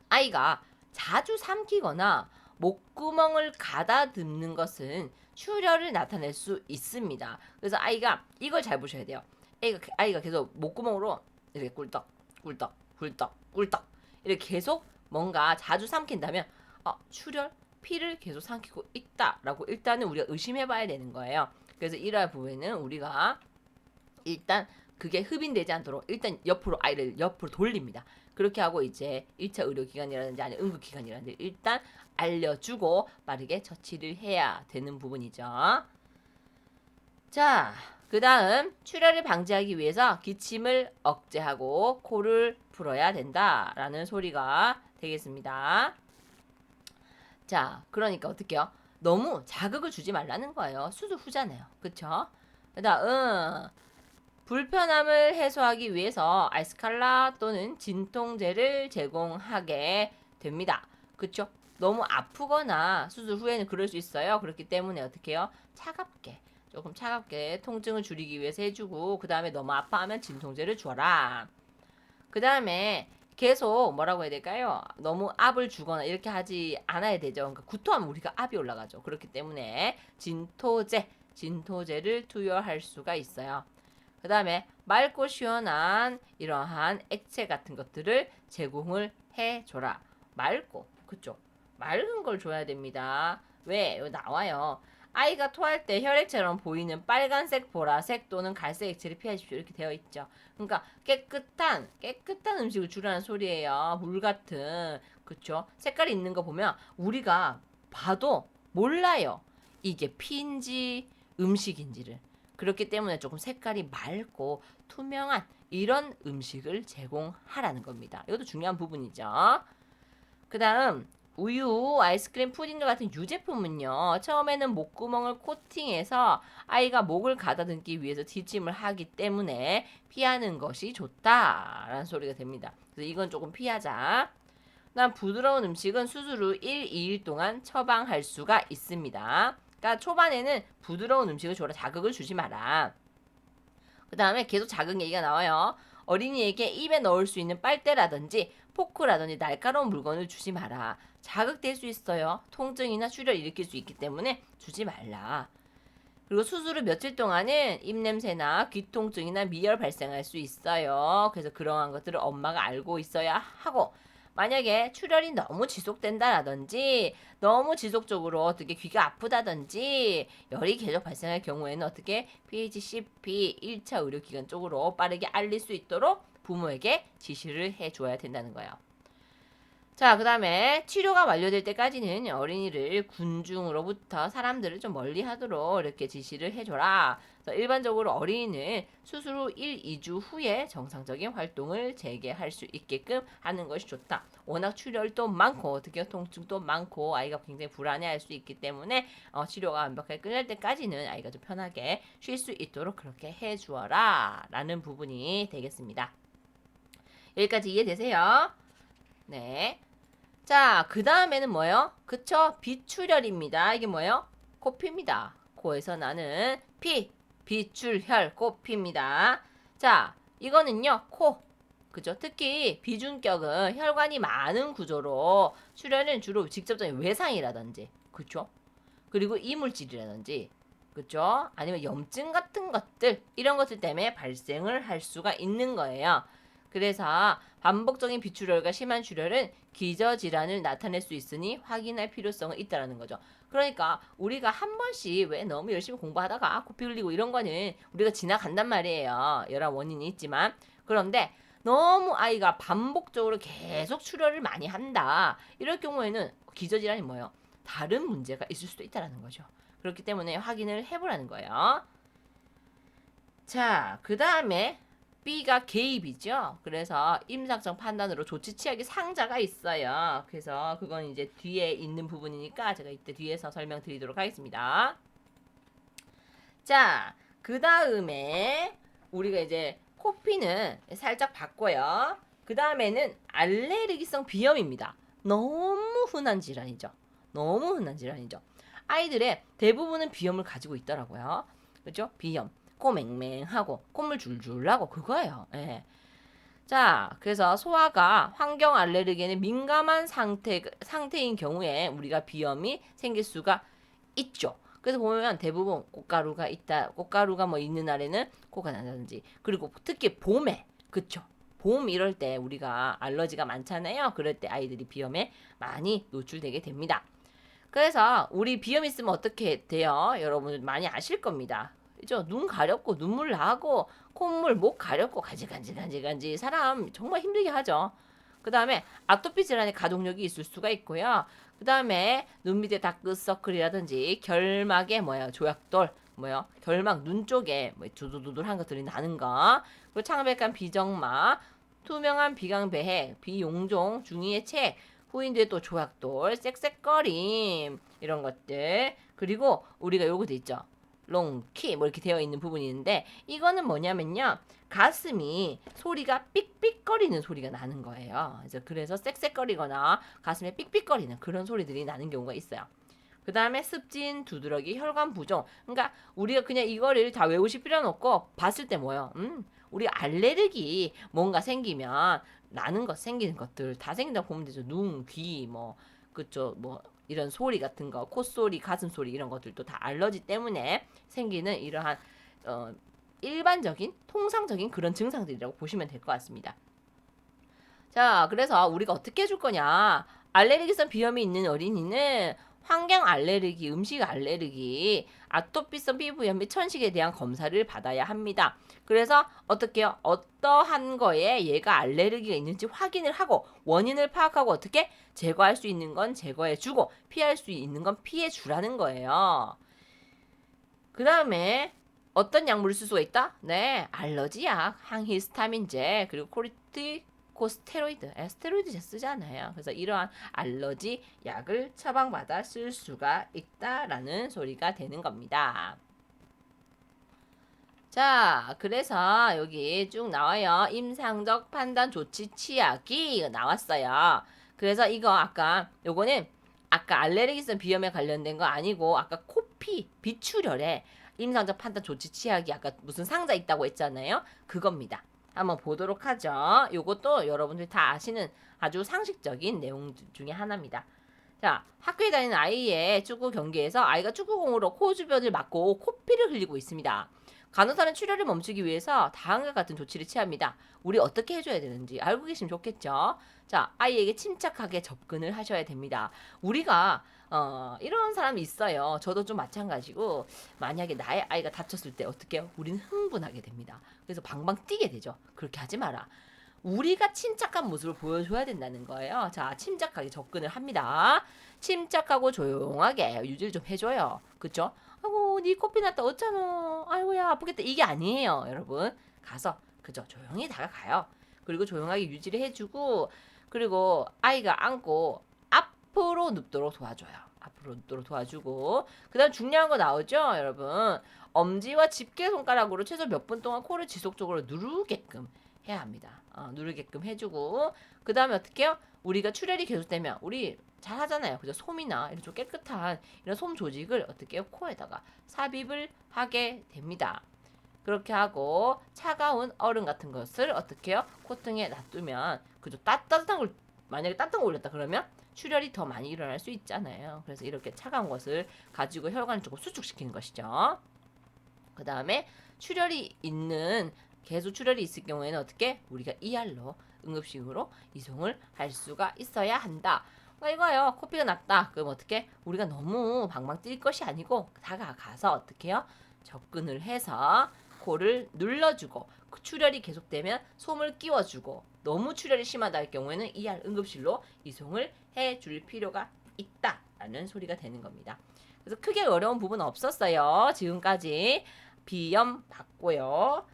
아이가 자주 삼키거나 목구멍을 가다듬는 것은 출혈을 나타낼 수 있습니다. 그래서 아이가 이걸 잘 보셔야 돼요. 아이가 계속 목구멍으로 이렇게 꿀떡, 꿀떡, 꿀떡, 꿀떡 이렇게 계속 뭔가 자주 삼킨다면 출혈, 피를 계속 삼키고 있다라고 일단은 우리가 의심해봐야 되는 거예요. 그래서 이러한 부분에는 우리가 일단 그게 흡인되지 않도록 일단 옆으로 아이를 옆으로 돌립니다. 그렇게 하고 이제 1차 의료기관이라든지 아니면 응급기관이라든지 일단 알려주고 빠르게 처치를 해야 되는 부분이죠. 자, 그 다음 출혈을 방지하기 위해서 기침을 억제하고 코를 풀어야 된다라는 소리가 되겠습니다. 자, 그러니까 어떡해요? 너무 자극을 주지 말라는 거예요. 수술 후잖아요. 그쵸? 그 다음 불편함을 해소하기 위해서 알스칼라 또는 진통제를 제공하게 됩니다. 그쵸? 너무 아프거나 수술 후에는 그럴 수 있어요. 그렇기 때문에 어떻게 해요? 조금 차갑게 통증을 줄이기 위해서 해주고 그 다음에 너무 아파하면 진통제를 줘라. 그 다음에 계속 뭐라고 해야 될까요? 너무 압을 주거나 이렇게 하지 않아야 되죠. 그러니까 구토하면 우리가 압이 올라가죠. 그렇기 때문에 진토제를 투여할 수가 있어요. 그 다음에 맑고 시원한 이러한 액체 같은 것들을 제공을 해줘라. 그쵸? 맑은 걸 줘야 됩니다. 왜? 여기 나와요. 아이가 토할 때 혈액처럼 보이는 빨간색, 보라색 또는 갈색 액체를 피하십시오. 이렇게 되어 있죠. 그러니까 깨끗한 음식을 주라는 소리예요. 물 같은. 그쵸? 색깔이 있는 거 보면 우리가 봐도 몰라요. 이게 피인지 음식인지를. 그렇기 때문에 조금 색깔이 맑고 투명한 이런 음식을 제공하라는 겁니다. 이것도 중요한 부분이죠. 그 다음 우유, 아이스크림, 푸딩과 같은 유제품은요. 처음에는 목구멍을 코팅해서 아이가 목을 가다듬기 위해서 기침을 하기 때문에 피하는 것이 좋다라는 소리가 됩니다. 그래서 이건 조금 피하자. 그다음 부드러운 음식은 수술 후 1, 2일 동안 처방할 수가 있습니다. 그러니까 초반에는 부드러운 음식을 줘라. 자극을 주지 마라. 그 다음에 계속 자극 얘기가 나와요. 어린이에게 입에 넣을 수 있는 빨대라든지 포크라든지 날카로운 물건을 주지 마라. 자극될 수 있어요. 통증이나 출혈 일으킬 수 있기 때문에 주지 말라. 그리고 수술 후 며칠 동안은 입냄새나 귀통증이나 미열 발생할 수 있어요. 그래서 그러한 것들을 엄마가 알고 있어야 하고 만약에 출혈이 너무 지속된다라든지 너무 지속적으로 어떻게 귀가 아프다든지 열이 계속 발생할 경우에는 어떻게 PHCP 1차 의료기관 쪽으로 빠르게 알릴 수 있도록 부모에게 지시를 해줘야 된다는 거예요. 자, 그 다음에 치료가 완료될 때까지는 어린이를 군중으로부터 사람들을 좀 멀리 하도록 이렇게 지시를 해줘라. 일반적으로 어린이는 수술 후 1, 2주 후에 정상적인 활동을 재개할 수 있게끔 하는 것이 좋다. 워낙 출혈도 많고 어떻게 통증도 많고 아이가 굉장히 불안해할 수 있기 때문에 치료가 완벽하게 끝날 때까지는 아이가 좀 편하게 쉴 수 있도록 그렇게 해주어라 라는 부분이 되겠습니다. 여기까지 이해되세요? 네. 자, 그 다음에는 뭐예요? 그쵸? 비출혈입니다. 이게 뭐예요? 코피입니다. 코에서 나는 비출혈, 코피입니다. 자, 이거는요, 그죠? 특히 비중격은 혈관이 많은 구조로 출혈은 주로 직접적인 외상이라든지, 그쵸? 그리고 이물질이라든지, 그쵸? 아니면 염증 같은 것들, 이런 것들 때문에 발생을 할 수가 있는 거예요. 그래서 반복적인 비출혈과 심한 출혈은 기저질환을 나타낼 수 있으니 확인할 필요성은 있다라는 거죠. 그러니까 우리가 한 번씩 왜 너무 열심히 공부하다가 코피 흘리고 이런 거는 우리가 지나간단 말이에요. 여러 원인이 있지만. 그런데 너무 아이가 반복적으로 계속 출혈을 많이 한다. 이럴 경우에는 기저질환이 뭐예요? 다른 문제가 있을 수도 있다라는 거죠. 그렇기 때문에 확인을 해보라는 거예요. 자, 그 다음에 B가 개입이죠. 그래서 임상적 판단으로 조치 취하기 상자가 있어요. 그래서 그건 이제 뒤에 있는 부분이니까 제가 이때 뒤에서 설명드리도록 하겠습니다. 자, 그 다음에 우리가 이제 코피는 살짝 바꿔요. 그 다음에는 알레르기성 비염입니다. 너무 흔한 질환이죠. 너무 흔한 질환이죠. 아이들의 대부분은 비염을 가지고 있더라고요. 그죠? 비염. 코 맹맹하고 콧물 줄줄 나고 그거예요. 예. 자, 그래서 소아가 환경 알레르기에는 민감한 상태인 경우에 우리가 비염이 생길 수가 있죠. 그래서 보면 대부분 꽃가루가 있다, 꽃가루가 뭐 있는 날에는 코가 난다든지, 그리고 특히 봄에, 그쵸? 봄 이럴 때 우리가 알러지가 많잖아요. 그럴 때 아이들이 비염에 많이 노출되게 됩니다. 그래서 우리 비염 있으면 어떻게 돼요? 여러분 많이 아실 겁니다. 그죠? 눈 가렵고 눈물 나고 콧물 목 가렵고 간질간질간질간질 사람 정말 힘들게 하죠. 그 다음에 아토피 질환의 가족력이 있을 수가 있고요. 그 다음에 눈 밑에 다크서클이라든지 결막에 뭐야 조약돌 뭐요 결막 눈 쪽에 뭐 두두두들한 것들이 나는 거 그리고 창백한 비정막 투명한 비강배해 비용종 중이의 책 후인 뒤에 또 조약돌 쌕쌕거림 이런 것들 그리고 우리가 요거 돼 있죠 롱키 뭐 이렇게 되어 있는 부분이 있는데 이거는 뭐냐면요 가슴이 소리가 삑삑거리는 소리가 나는 거예요. 그래서 쌕쌕거리거나 가슴에 삑삑거리는 그런 소리들이 나는 경우가 있어요. 그 다음에 습진, 두드러기, 혈관 부종. 그러니까 우리가 그냥 이거를 다 외우실 필요는 없고 봤을 때 뭐예요? 우리 알레르기 뭔가 생기면 나는 것 생기는 것들 다 생긴다고 보면 되죠. 눈, 귀, 뭐 그쪽 뭐 이런 소리 같은 거, 콧소리, 가슴 소리 이런 것들도 다 알러지 때문에 생기는 이러한 일반적인 통상적인 그런 증상들이라고 보시면 될 것 같습니다. 자, 그래서 우리가 어떻게 해줄 거냐? 알레르기성 비염이 있는 어린이는 환경 알레르기, 음식 알레르기, 아토피성 피부염 및 천식에 대한 검사를 받아야 합니다. 그래서 어떻게요? 어떠한 거에 얘가 알레르기가 있는지 확인을 하고 원인을 파악하고 어떻게 제거할 수 있는 건 제거해 주고 피할 수 있는 건 피해 주라는 거예요. 그 다음에 어떤 약물을 쓸 수가 있다? 네, 알러지 약, 항히스타민제, 그리고 코르티코스테로이드, 스테로이드 쓰잖아요. 그래서 이러한 알러지 약을 처방받아 쓸 수가 있다라는 소리가 되는 겁니다. 자, 그래서 여기 쭉 나와요. 임상적 판단 조치 취하기 나왔어요. 그래서 이거 요거는 아까 알레르기성 비염에 관련된 거 아니고 아까 코피 비출혈에 임상적 판단 조치 취하기 아까 무슨 상자 있다고 했잖아요. 그겁니다. 한번 보도록 하죠. 요것도 여러분들이 다 아시는 아주 상식적인 내용 중에 하나입니다. 자, 학교에 다니는 아이의 축구 경기에서 아이가 축구공으로 코 주변을 맞고 코피를 흘리고 있습니다. 간호사는 출혈을 멈추기 위해서 다음과 같은 조치를 취합니다. 우리 어떻게 해줘야 되는지 알고 계시면 좋겠죠? 자, 아이에게 침착하게 접근을 하셔야 됩니다. 우리가 이런 사람이 있어요. 저도 좀 마찬가지고 만약에 나의 아이가 다쳤을 때 어떻게 해요? 우리는 흥분하게 됩니다. 그래서 방방 뛰게 되죠. 그렇게 하지 마라. 우리가 침착한 모습을 보여줘야 된다는 거예요. 자, 침착하게 접근을 합니다. 침착하고 조용하게 유지를 좀 해줘요. 그쵸? 아이고, 네 코피 났다. 어쩌노? 아이고야, 아프겠다. 이게 아니에요, 여러분. 가서, 그죠? 조용히 다가가요. 그리고 조용하게 유지를 해주고, 그리고 아이가 안고 앞으로 눕도록 도와줘요. 앞으로 눕도록 도와주고, 그 다음 중요한 거 나오죠, 여러분? 엄지와 집게 손가락으로 최소 몇 분 동안 코를 지속적으로 누르게끔 해야 합니다. 누르게끔 해주고 그 다음에 어떻게 해요? 우리가 출혈이 계속되면 우리 잘 하잖아요. 그죠? 솜이나 이런 좀 깨끗한 이런 솜 조직을 어떻게 해요? 코에다가 삽입을 하게 됩니다. 그렇게 하고 차가운 얼음 같은 것을 어떻게 해요? 콧등에 놔두면 그죠? 따뜻한 걸 만약에 따뜻한 걸 올렸다 그러면 출혈이 더 많이 일어날 수 있잖아요. 그래서 이렇게 차가운 것을 가지고 혈관을 조금 수축시키는 것이죠. 그 다음에 출혈이 있는 계속 출혈이 있을 경우에는 어떻게 우리가 ER로 응급식으로 이송을 할 수가 있어야 한다. 이거요 코피가 났다. 그럼 어떻게 우리가 너무 방방 뛸 것이 아니고 다가가서 어떻게 해요? 접근을 해서 코를 눌러주고 출혈이 계속되면 솜을 끼워주고 너무 출혈이 심하다 할 경우에는 ER 응급실로 이송을 해줄 필요가 있다라는 소리가 되는 겁니다. 그래서 크게 어려운 부분은 없었어요. 지금까지 비염 봤고요.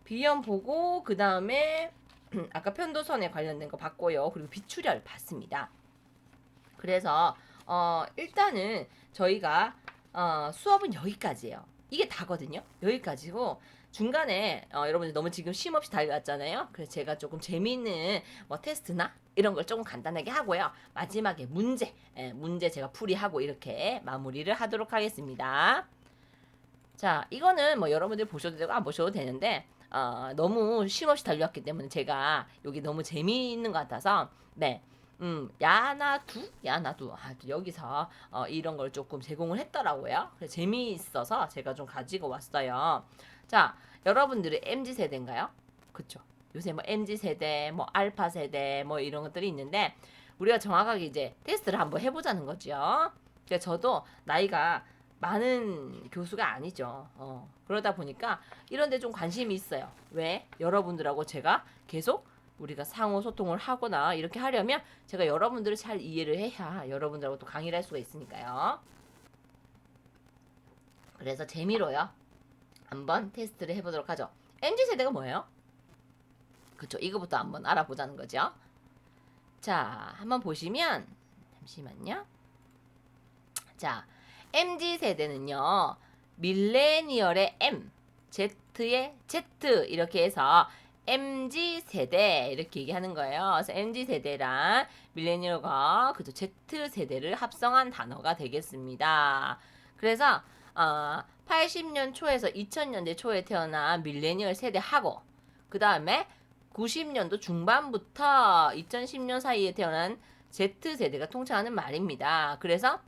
비염 보고 그 다음에 아까 편도선에 관련된 거 봤고요. 그리고 비출혈 봤습니다. 그래서 일단은 저희가 수업은 여기까지예요. 이게 다거든요. 여기까지고 중간에 여러분들 너무 지금 쉼 없이 달려왔잖아요. 그래서 제가 조금 재미있는 뭐 테스트나 이런 걸 조금 간단하게 하고요. 마지막에 문제 제가 풀이하고 이렇게 마무리를 하도록 하겠습니다. 자, 이거는 뭐 여러분들 보셔도 되고 안 보셔도 되는데 너무 쉼없이 달려왔기 때문에 제가 여기 너무 재미있는 것 같아서 네. 야나두. 여기서 이런 걸 조금 제공을 했더라고요. 그래서 재미있어서 제가 좀 가지고 왔어요. 자, 여러분들은 MZ 세대인가요? 그쵸? 요새 뭐 MZ 세대, 뭐 알파 세대, 뭐 이런 것들이 있는데 우리가 정확하게 이제 테스트를 한번 해보자는 거죠. 그래서 저도 나이가 많은 교수가 아니죠. 그러다 보니까 이런 데 좀 관심이 있어요. 왜? 여러분들하고 제가 계속 우리가 상호 소통을 하거나 이렇게 하려면 제가 여러분들을 잘 이해를 해야 여러분들하고 또 강의를 할 수가 있으니까요. 그래서 재미로요. 한번 테스트를 해보도록 하죠. MZ세대가 뭐예요? 그쵸. 이거부터 한번 알아보자는 거죠. 자, 한번 보시면 잠시만요. 자, MZ세대는요. 밀레니얼의 M, Z의 Z 이렇게 해서 MZ세대 이렇게 얘기하는 거예요. 그래서 MZ세대랑 밀레니얼과 그죠 Z세대를 합성한 단어가 되겠습니다. 그래서 80년 초에서 2000년대 초에 태어난 밀레니얼 세대하고 그 다음에 90년도 중반부터 2010년 사이에 태어난 Z세대가 통칭하는 말입니다. 그래서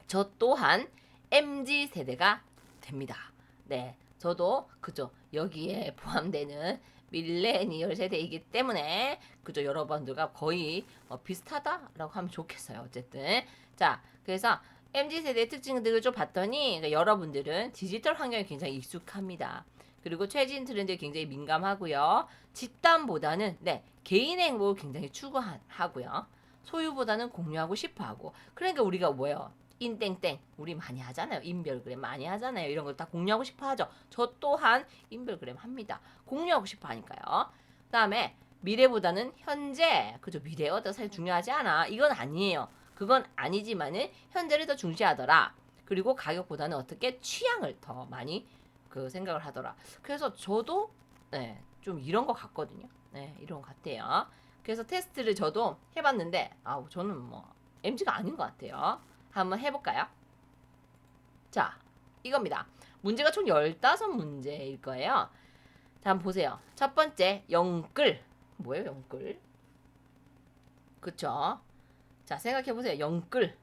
저 또한 MZ세대가 됩니다. 네, 저도 그죠 여기에 포함되는 밀레니얼 세대이기 때문에 그죠 여러분들과 거의 비슷하다라고 하면 좋겠어요. 어쨌든 자 그래서 MZ세대의 특징들을 좀 봤더니 그러니까 여러분들은 디지털 환경에 굉장히 익숙합니다. 그리고 최신 트렌드에 굉장히 민감하고요. 집단보다는 네 개인의 행복을 굉장히 추구하고요. 소유보다는 공유하고 싶어하고 그러니까 우리가 뭐예요? 인땡땡 우리 많이 하잖아요. 인별그램 많이 하잖아요. 이런 걸 다 공유하고 싶어 하죠. 저 또한 인별그램 합니다. 공유하고 싶어 하니까요. 그 다음에 미래보다는 현재 그죠 미래가 사실 중요하지 않아. 이건 아니에요. 그건 아니지만은 현재를 더 중시하더라. 그리고 가격보다는 어떻게 취향을 더 많이 그 생각을 하더라. 그래서 저도 네, 좀 이런 것 같거든요. 네, 이런 것 같아요. 그래서 테스트를 저도 해봤는데 저는 뭐 MG가 아닌 것 같아요. 한번 해볼까요? 자, 이겁니다. 문제가 총 15문제일 거예요. 자, 한번 보세요. 첫 번째, 영끌. 뭐예요, 영끌? 그쵸? 자, 생각해보세요. 영끌.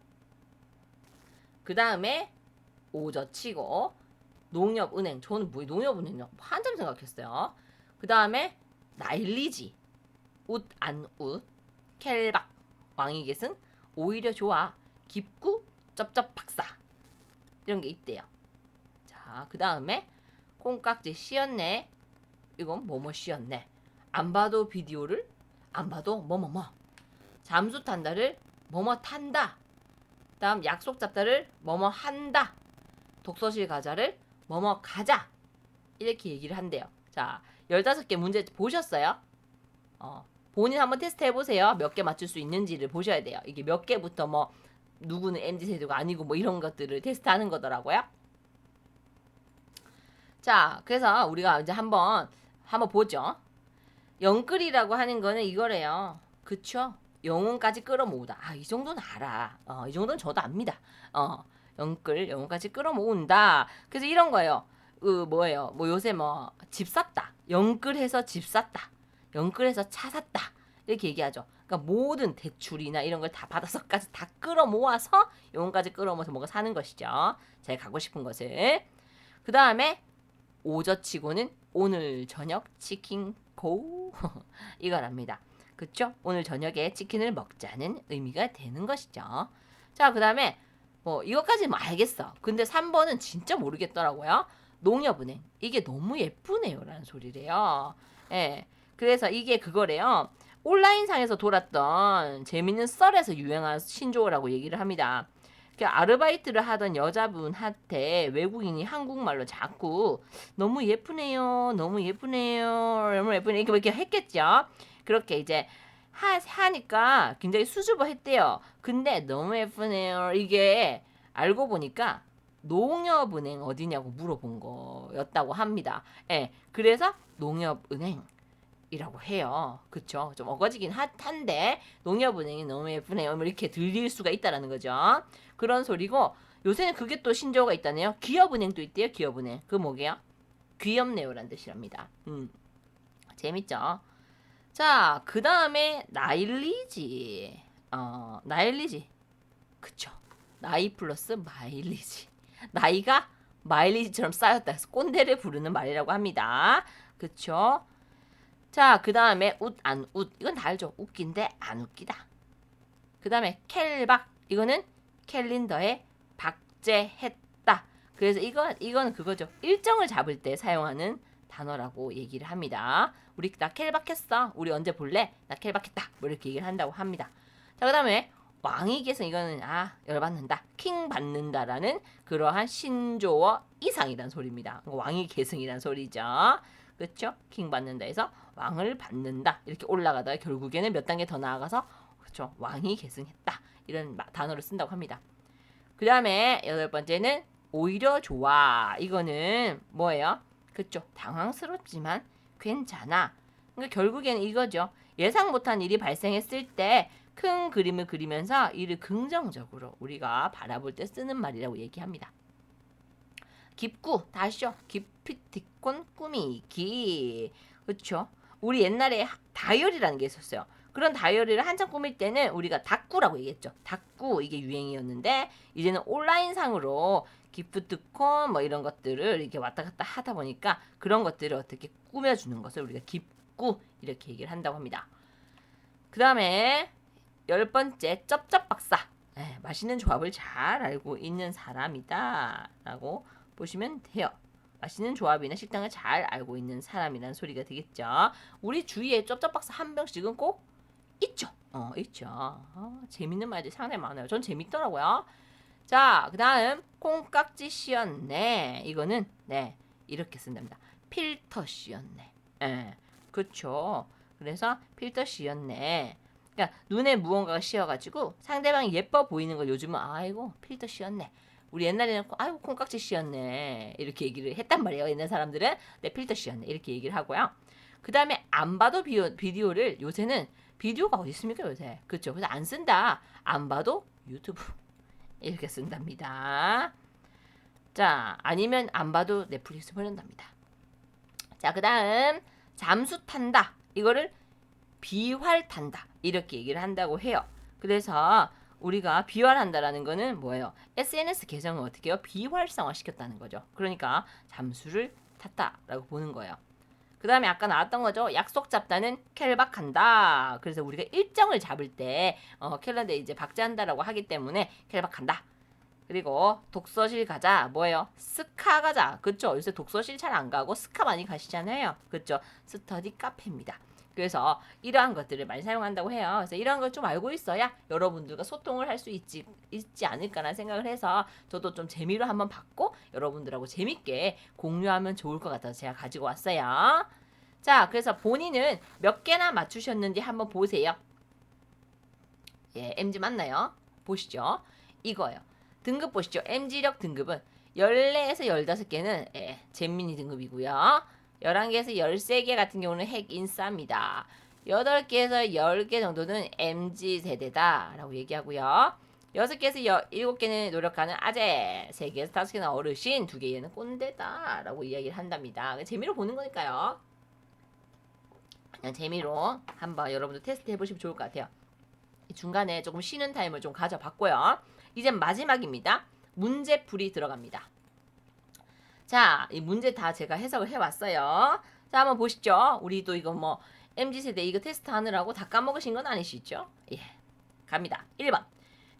그 다음에 오저치고 농협은행. 저는 뭐 농협은행요? 한참 생각했어요. 그 다음에 나일리지. 웃, 안 웃. 켈박. 왕이계승. 오히려 좋아. 깊고 쩝쩝 박사 이런 게 있대요. 자, 그 다음에 콩깍지 씌었네. 이건 뭐뭐 씌었네. 안 봐도 비디오를 안 봐도 뭐뭐뭐. 잠수 탄다를 뭐뭐 탄다. 다음 약속 잡다를 뭐뭐 한다. 독서실 가자를 뭐뭐 가자. 이렇게 얘기를 한대요. 자, 15개 문제 보셨어요? 본인 한번 테스트 해보세요. 몇 개 맞출 수 있는지를 보셔야 돼요. 이게 몇 개부터 뭐 누구는 MZ세대가 아니고 뭐 이런 것들을 테스트하는 거더라고요. 자, 그래서 우리가 이제 한번 보죠. 영끌이라고 하는 거는 이거래요. 그쵸? 영혼까지 끌어모으다. 이 정도는 알아. 이 정도는 저도 압니다. 영혼까지 끌어모은다. 그래서 이런 거예요. 뭐예요? 뭐 요새 뭐 집 샀다. 영끌해서 집 샀다. 영끌해서 차 샀다. 이렇게 얘기하죠. 그러니까 모든 대출이나 이런 걸 다 받아서까지 다 끌어모아서 영혼까지 끌어모아서 뭔가 사는 것이죠. 제가 가고 싶은 것을. 그 다음에 오저치고는 오늘 저녁 치킨 고 이거랍니다. 그쵸? 오늘 저녁에 치킨을 먹자는 의미가 되는 것이죠. 자, 그 다음에 뭐 이것까지 뭐 알겠어. 근데 3번은 진짜 모르겠더라고요. 농협은행. 이게 너무 예쁘네요. 라는 소리래요. 예. 그래서 이게 그거래요. 온라인상에서 돌았던 재밌는 썰에서 유행한 신조어라고 얘기를 합니다. 아르바이트를 하던 여자분한테 외국인이 한국말로 자꾸 너무 예쁘네요, 너무 예쁘네요, 너무 예쁘네요 이렇게 했겠죠. 그렇게 이제 하니까 굉장히 수줍어했대요. 근데 너무 예쁘네요 이게 알고 보니까 농협은행 어디냐고 물어본 거였다고 합니다. 예, 그래서 농협은행이라고 해요. 그쵸? 좀 어거지긴 한데 농협은행이 너무 예쁘네요. 이렇게 들릴 수가 있다라는 거죠. 그런 소리고 요새는 그게 또 신조어가 있다네요. 기업은행도 있대요. 기업은행. 그 뭐게요? 귀엽네요란 뜻이랍니다. 재밌죠? 자, 그 다음에 나일리지. 나일리지. 그쵸? 나이 플러스 마일리지. 나이가 마일리지처럼 쌓였다 해서 꼰대를 부르는 말이라고 합니다. 그쵸? 자, 그 다음에 웃, 안 웃. 이건 다 알죠? 웃긴데 안 웃기다. 그 다음에 캘박. 이거는 캘린더에 박제했다. 그래서 이건 그거죠. 일정을 잡을 때 사용하는 단어라고 얘기를 합니다. 우리 나 캘박했어. 우리 언제 볼래? 나 캘박했다. 뭐 이렇게 얘기를 한다고 합니다. 자, 그 다음에 왕위 계승. 이거는 열받는다. 킹 받는다라는 그러한 신조어 이상이란 소리입니다. 왕위 계승이란 소리죠. 그렇죠? 킹 받는다 해서 왕을 받는다. 이렇게 올라가다가 결국에는 몇 단계 더 나아가서 그렇죠. 왕이 계승했다. 이런 단어를 쓴다고 합니다. 그 다음에 여덟 번째는 오히려 좋아. 이거는 뭐예요? 그쵸. 당황스럽지만 괜찮아. 그러니까 결국에는 이거죠. 예상 못한 일이 발생했을 때 큰 그림을 그리면서 이를 긍정적으로 우리가 바라볼 때 쓰는 말이라고 얘기합니다. 깊고 다시요. 기프티콘 꾸미기. 그쵸? 우리 옛날에 다이어리라는 게 있었어요. 그런 다이어리를 한참 꾸밀 때는 우리가 다꾸라고 얘기했죠. 다꾸 이게 유행이었는데 이제는 온라인상으로 기프트콘 뭐 이런 것들을 이렇게 왔다 갔다 하다 보니까 그런 것들을 어떻게 꾸며주는 것을 우리가 깊구 이렇게 얘기를 한다고 합니다. 그 다음에 열 번째 쩝쩝박사. 맛있는 조합을 잘 알고 있는 사람이다 라고 보시면 돼요. 맛있는 조합이나 식당을 잘 알고 있는 사람이라는 소리가 되겠죠. 우리 주위에 쩝쩝박사 한 명씩은 꼭 있죠. 있죠. 재밌는 말들이 상당히 많아요. 전 재밌더라고요. 자, 그 다음 콩깍지 씌었네. 이거는 이렇게 쓴답니다. 필터 씌었네. 그쵸. 그래서 필터 씌었네. 그러니까 눈에 무언가가 씌어가지고 상대방이 예뻐 보이는 걸 요즘은 아이고 필터 씌었네. 우리 옛날에는 아이고 콩깍지 씌었네 이렇게 얘기를 했단 말이에요. 옛날 사람들은 필터 씌었네 이렇게 얘기를 하고요. 그 다음에 안 봐도 비디오를 요새는 비디오가 어디 있습니까 요새? 그렇죠. 그래서 안 쓴다. 안 봐도 유튜브 이렇게 쓴답니다. 자, 아니면 안 봐도 넷플릭스 보낸답니다. 자, 그 다음 잠수 탄다. 이거를 비활 탄다. 이렇게 얘기를 한다고 해요. 그래서 우리가 비활한다라는 거는 뭐예요? SNS 계정을 어떻게 해요? 비활성화 시켰다는 거죠. 그러니까 잠수를 탔다라고 보는 거예요. 그 다음에 아까 나왔던 거죠. 약속 잡다는 캘박한다. 그래서 우리가 일정을 잡을 때 캘린더에 이제 박제한다라고 하기 때문에 캘박한다. 그리고 독서실 가자. 뭐예요? 스카 가자. 그쵸? 요새 독서실 잘 안 가고 스카 많이 가시잖아요. 그쵸? 스터디 카페입니다. 그래서 이러한 것들을 많이 사용한다고 해요. 그래서 이러한 걸 좀 알고 있어야 여러분들과 소통을 할 수 있지 않을까라는 생각을 해서 저도 좀 재미로 한번 봤고 여러분들하고 재밌게 공유하면 좋을 것 같아서 제가 가지고 왔어요. 자, 그래서 본인은 몇 개나 맞추셨는지 한번 보세요. MG 맞나요? 보시죠. 이거요. 등급 보시죠. MG력 등급은 14에서 15개는 잼민이 등급이고요. 11개에서 13개 같은 경우는 핵인싸입니다. 8개에서 10개 정도는 MG 세대다 라고 얘기하고요. 6개에서 7개는 노력하는 아재, 3개에서 5개는 어르신, 2개는 꼰대다 라고 이야기를 한답니다. 재미로 보는 거니까요. 그냥 재미로 한번 여러분도 테스트 해보시면 좋을 것 같아요. 중간에 조금 쉬는 타임을 좀 가져봤고요. 이제 마지막입니다. 문제풀이 들어갑니다. 자, 이 문제 다 제가 해석을 해왔어요. 자, 한번 보시죠. 우리도 이거 뭐 MZ세대 이거 테스트 하느라고 다 까먹으신 건 아니시죠? 갑니다. 1번.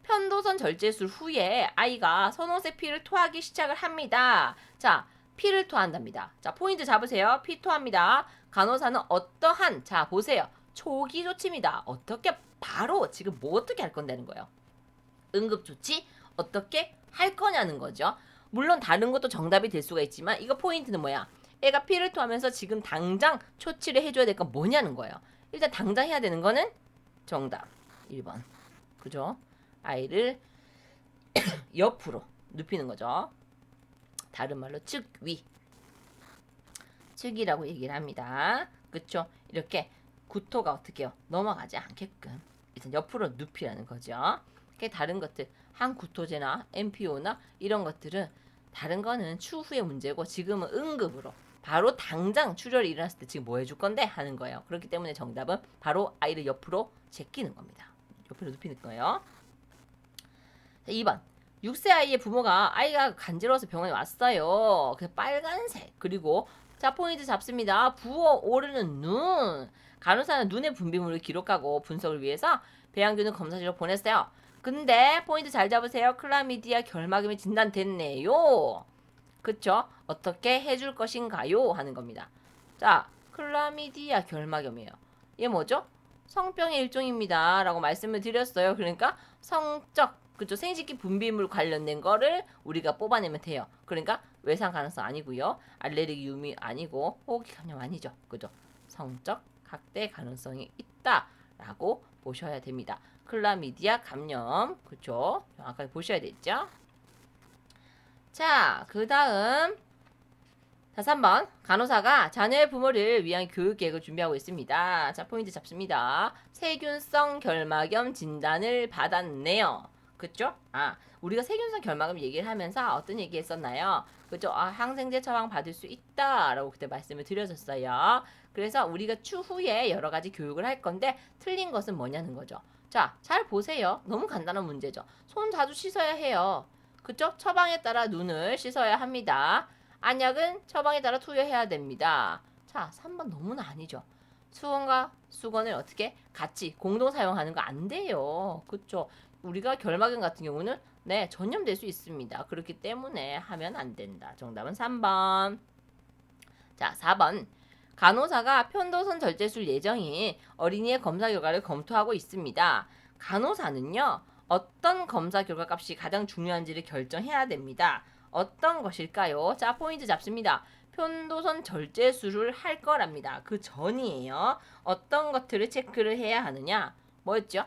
편도선 절제술 후에 아이가 선홍색 피를 토하기 시작을 합니다. 자, 피를 토한답니다. 자, 포인트 잡으세요. 피 토합니다. 간호사는 어떠한, 자, 보세요. 초기 조치입니다. 어떻게 바로 지금 뭐 어떻게 할 건다는 거예요. 응급조치 어떻게 할 거냐는 거죠. 물론 다른 것도 정답이 될 수가 있지만 이거 포인트는 뭐야? 애가 피를 토하면서 지금 당장 처치를 해줘야 될 건 뭐냐는 거예요. 일단 당장 해야 되는 거는 정답 1번. 그죠? 아이를 옆으로 눕히는 거죠. 다른 말로 측위. 측이라고 얘기를 합니다. 그쵸? 이렇게 구토가 어떻게 해요? 넘어가지 않게끔 일단 옆으로 눕히라는 거죠. 그게 다른 것들 항구토제나 MPO나 이런 것들은 다른 거는 추후의 문제고 지금은 응급으로 바로 당장 출혈이 일어났을 때 지금 뭐 해줄 건데 하는 거예요. 그렇기 때문에 정답은 바로 아이를 옆으로 제끼는 겁니다. 옆으로 눕히는 거예요. 자, 2번 6세 아이의 부모가 아이가 간지러워서 병원에 왔어요. 그 빨간색 그리고 자 포인트 잡습니다. 부어오르는 눈. 간호사는 눈의 분비물을 기록하고 분석을 위해서 배양균을 검사실로 보냈어요. 근데 포인트 잘 잡으세요. 클라미디아 결막염이 진단됐네요. 그쵸? 어떻게 해줄 것인가요? 하는 겁니다. 자, 클라미디아 결막염이에요. 이게 뭐죠? 성병의 일종입니다. 라고 말씀을 드렸어요. 그러니까 성적, 그쵸? 생식기 분비물 관련된 거를 우리가 뽑아내면 돼요. 그러니까 외상 가능성 아니고요. 알레르기 유미 아니고 호흡기 감염 아니죠. 그죠? 성적 확대 가능성이 있다라고 보셔야 됩니다. 클라미디아 감염, 그쵸? 정확하게 보셔야 되죠. 자, 그 다음 자, 3번 간호사가 자녀의 부모를 위한 교육 계획을 준비하고 있습니다. 자, 포인트 잡습니다. 세균성 결막염 진단을 받았네요. 그쵸? 우리가 세균성 결막염 얘기를 하면서 어떤 얘기 했었나요? 그죠? 항생제 처방 받을 수 있다라고 그때 말씀을 드렸었어요. 그래서 우리가 추후에 여러 가지 교육을 할 건데 틀린 것은 뭐냐는 거죠. 자, 잘 보세요. 너무 간단한 문제죠. 손 자주 씻어야 해요. 그쵸? 처방에 따라 눈을 씻어야 합니다. 안약은 처방에 따라 투여해야 됩니다. 자, 3번 너무나 아니죠. 수건과 수건을 어떻게 같이 공동 사용하는 거 안 돼요. 그쵸? 우리가 결막염 같은 경우는 네, 전염될 수 있습니다. 그렇기 때문에 하면 안 된다. 정답은 3번. 자, 4번. 간호사가 편도선 절제술 예정인 어린이의 검사 결과를 검토하고 있습니다. 간호사는요, 어떤 검사 결과 값이 가장 중요한지를 결정해야 됩니다. 어떤 것일까요? 자, 포인트 잡습니다. 편도선 절제술을 할 거랍니다. 그 전이에요. 어떤 것들을 체크를 해야 하느냐? 뭐였죠?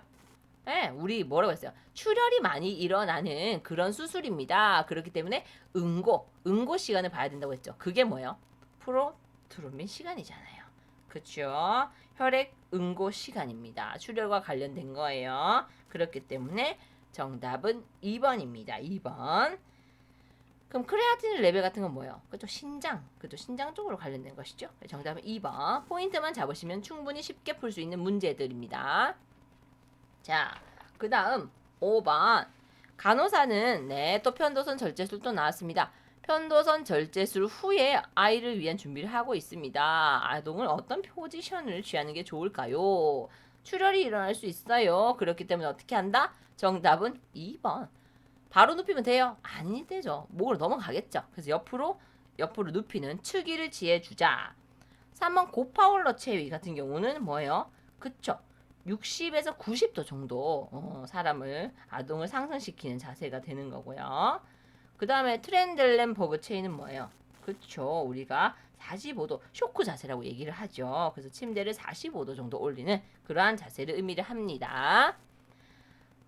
네, 우리 뭐라고 했어요? 출혈이 많이 일어나는 그런 수술입니다. 그렇기 때문에 응고 시간을 봐야 된다고 했죠. 그게 뭐예요? 프로트루민 시간이잖아요. 그쵸? 혈액 응고 시간입니다. 출혈과 관련된 거예요. 그렇기 때문에 정답은 2번입니다. 2번. 그럼 크레아틴 레벨 같은 건 뭐예요? 그죠? 신장. 그죠? 신장 쪽으로 관련된 것이죠. 정답은 2번. 포인트만 잡으시면 충분히 쉽게 풀 수 있는 문제들입니다. 자, 그 다음 5번. 간호사는 또 편도선 절제술 또 나왔습니다. 편도선 절제술 후에 아이를 위한 준비를 하고 있습니다. 아동을 어떤 포지션을 취하는 게 좋을까요? 출혈이 일어날 수 있어요. 그렇기 때문에 어떻게 한다? 정답은 2번. 바로 눕히면 돼요? 아니 되죠. 목으로 넘어가겠죠. 그래서 옆으로 눕히는 측위를 지어주자. 3번 고파울러 체위 같은 경우는 뭐예요? 그쵸. 60에서 90도 정도 아동을 상승시키는 자세가 되는 거고요. 그 다음에 트렌델렌버그 체인은 뭐예요? 그쵸. 우리가 45도 쇼크 자세라고 얘기를 하죠. 그래서 침대를 45도 정도 올리는 그러한 자세를 의미를 합니다.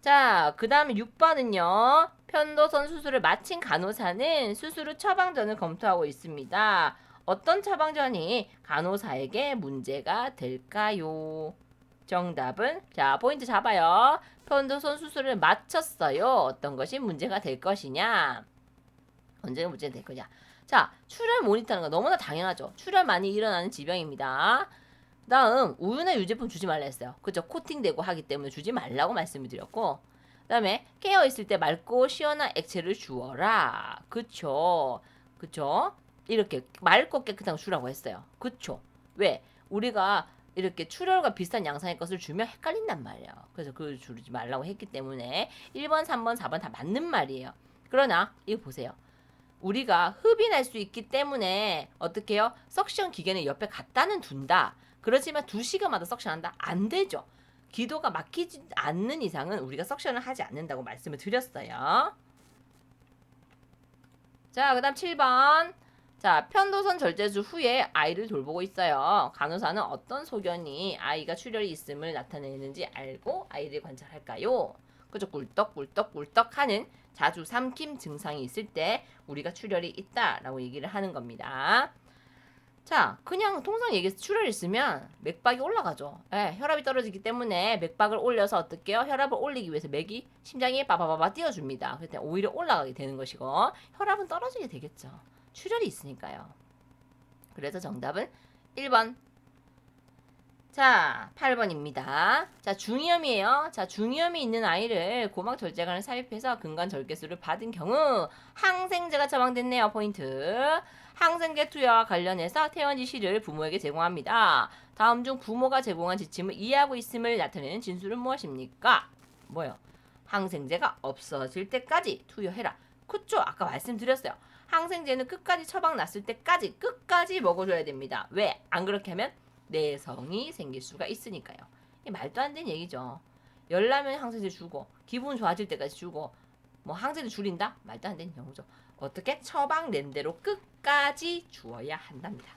자, 그 다음에 6번은요. 편도선 수술을 마친 간호사는 수술 후 처방전을 검토하고 있습니다. 어떤 처방전이 간호사에게 문제가 될까요? 정답은 자 포인트 잡아요. 편도선 수술을 마쳤어요. 어떤 것이 문제가 될 것이냐? 언제가 문제가 될 거냐? 자 출혈 모니터하는 거 너무나 당연하죠. 출혈 많이 일어나는 질병입니다. 다음 우유나 유제품 주지 말라 했어요. 그죠? 코팅되고 하기 때문에 주지 말라고 말씀을 드렸고 그 다음에 깨어있을 때 맑고 시원한 액체를 주어라. 그쵸? 이렇게 맑고 깨끗한 거 주라고 했어요. 그쵸? 왜? 우리가 이렇게 출혈과 비슷한 양상의 것을 주면 헷갈린단 말이에요. 그래서 그걸 주지 말라고 했기 때문에 1번, 3번, 4번 다 맞는 말이에요. 그러나 이거 보세요. 우리가 흡인할 수 있기 때문에 어떻게 해요? 석션 기계는 옆에 갖다는 둔다. 그렇지만 2시간마다 석션한다? 안 되죠. 기도가 막히지 않는 이상은 우리가 석션을 하지 않는다고 말씀을 드렸어요. 자, 그 다음 7번. 자, 편도선 절제술 후에 아이를 돌보고 있어요. 간호사는 어떤 소견이 아이가 출혈이 있음을 나타내는지 알고 아이를 관찰할까요? 그죠? 꿀떡꿀떡꿀떡 하는 자주 삼킴 증상이 있을 때 우리가 출혈이 있다라고 얘기를 하는 겁니다. 자, 그냥 통상 얘기해서 출혈이 있으면 맥박이 올라가죠. 예, 혈압이 떨어지기 때문에 맥박을 올려서 어떻게 해요? 혈압을 올리기 위해서 맥이 심장이 빠바바바 뛰어줍니다. 그때 오히려 올라가게 되는 것이고 혈압은 떨어지게 되겠죠. 출혈이 있으니까요. 그래서 정답은 1번. 자, 8번입니다. 자, 중이염이에요. 자, 중이염이 있는 아이를 고막절제간을 삽입해서 근간절개술을 받은 경우 항생제가 처방됐네요. 포인트. 항생제 투여와 관련해서 퇴원 지시를 부모에게 제공합니다. 다음 중 부모가 제공한 지침을 이해하고 있음을 나타내는 진술은 무엇입니까? 뭐요? 항생제가 없어질 때까지 투여해라. 그쵸? 아까 말씀드렸어요. 항생제는 끝까지 처방 났을 때까지 끝까지 먹어줘야 됩니다. 왜? 안 그렇게 하면 내성이 생길 수가 있으니까요. 이게 말도 안 되는 얘기죠. 열나면 항생제 주고 기분 좋아질 때까지 주고 뭐 항생제 줄인다? 말도 안 되는 경우죠. 어떻게? 처방 낸 대로 끝까지 주어야 한답니다.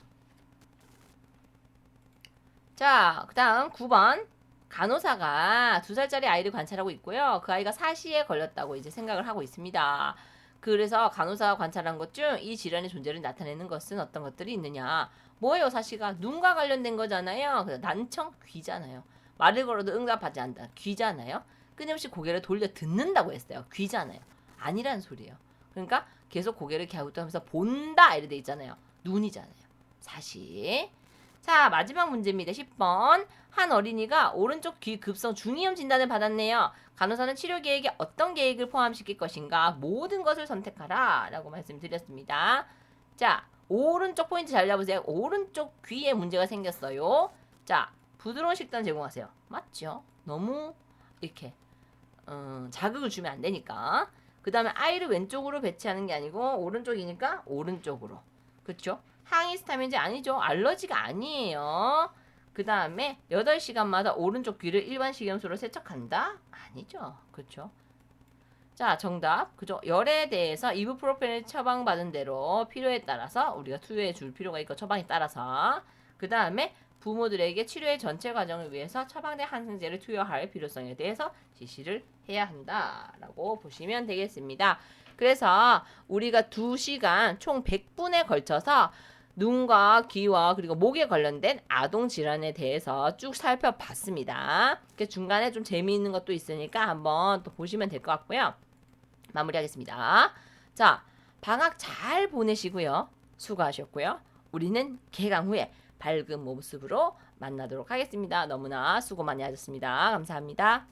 자, 그 다음 9번. 간호사가 2살짜리 아이를 관찰하고 있고요. 그 아이가 사시에 걸렸다고 이제 생각을 하고 있습니다. 그래서 간호사가 관찰한 것 중 이 질환의 존재를 나타내는 것은 어떤 것들이 있느냐. 뭐예요? 사시가 눈과 관련된 거잖아요. 그래서 난청 귀잖아요. 말을 걸어도 응답하지 않는다. 귀잖아요. 끊임없이 고개를 돌려 듣는다고 했어요. 귀잖아요. 아니라는 소리예요. 그러니까 계속 고개를 갸우뚱하면서 본다 이렇게 돼 있잖아요. 눈이잖아요. 사시. 자, 마지막 문제입니다. 10번. 한 어린이가 오른쪽 귀 급성 중이염 진단을 받았네요. 간호사는 치료 계획에 어떤 계획을 포함시킬 것인가? 모든 것을 선택하라 라고 말씀드렸습니다. 자, 오른쪽 포인트 잘 잡으세요. 오른쪽 귀에 문제가 생겼어요. 자, 부드러운 식단 제공하세요. 맞죠? 너무 이렇게 자극을 주면 안 되니까. 그 다음에 아이를 왼쪽으로 배치하는 게 아니고 오른쪽이니까 오른쪽으로. 그렇죠? 항히스타민제 아니죠. 알러지가 아니에요. 그 다음에 8시간마다 오른쪽 귀를 일반 식염수로 세척한다? 아니죠. 그렇죠? 자, 정답. 그죠? 열에 대해서 이부프로펜을 처방받은 대로 필요에 따라서 우리가 투여해 줄 필요가 있고 처방에 따라서 그 다음에 부모들에게 치료의 전체 과정을 위해서 처방된 항생제를 투여할 필요성에 대해서 지시를 해야 한다라고 보시면 되겠습니다. 그래서 우리가 2시간 총 100분에 걸쳐서 눈과 귀와 그리고 목에 관련된 아동 질환에 대해서 쭉 살펴봤습니다. 중간에 좀 재미있는 것도 있으니까 한번 또 보시면 될 것 같고요. 마무리하겠습니다. 자, 방학 잘 보내시고요. 수고하셨고요. 우리는 개강 후에 밝은 모습으로 만나도록 하겠습니다. 너무나 수고 많이 하셨습니다. 감사합니다.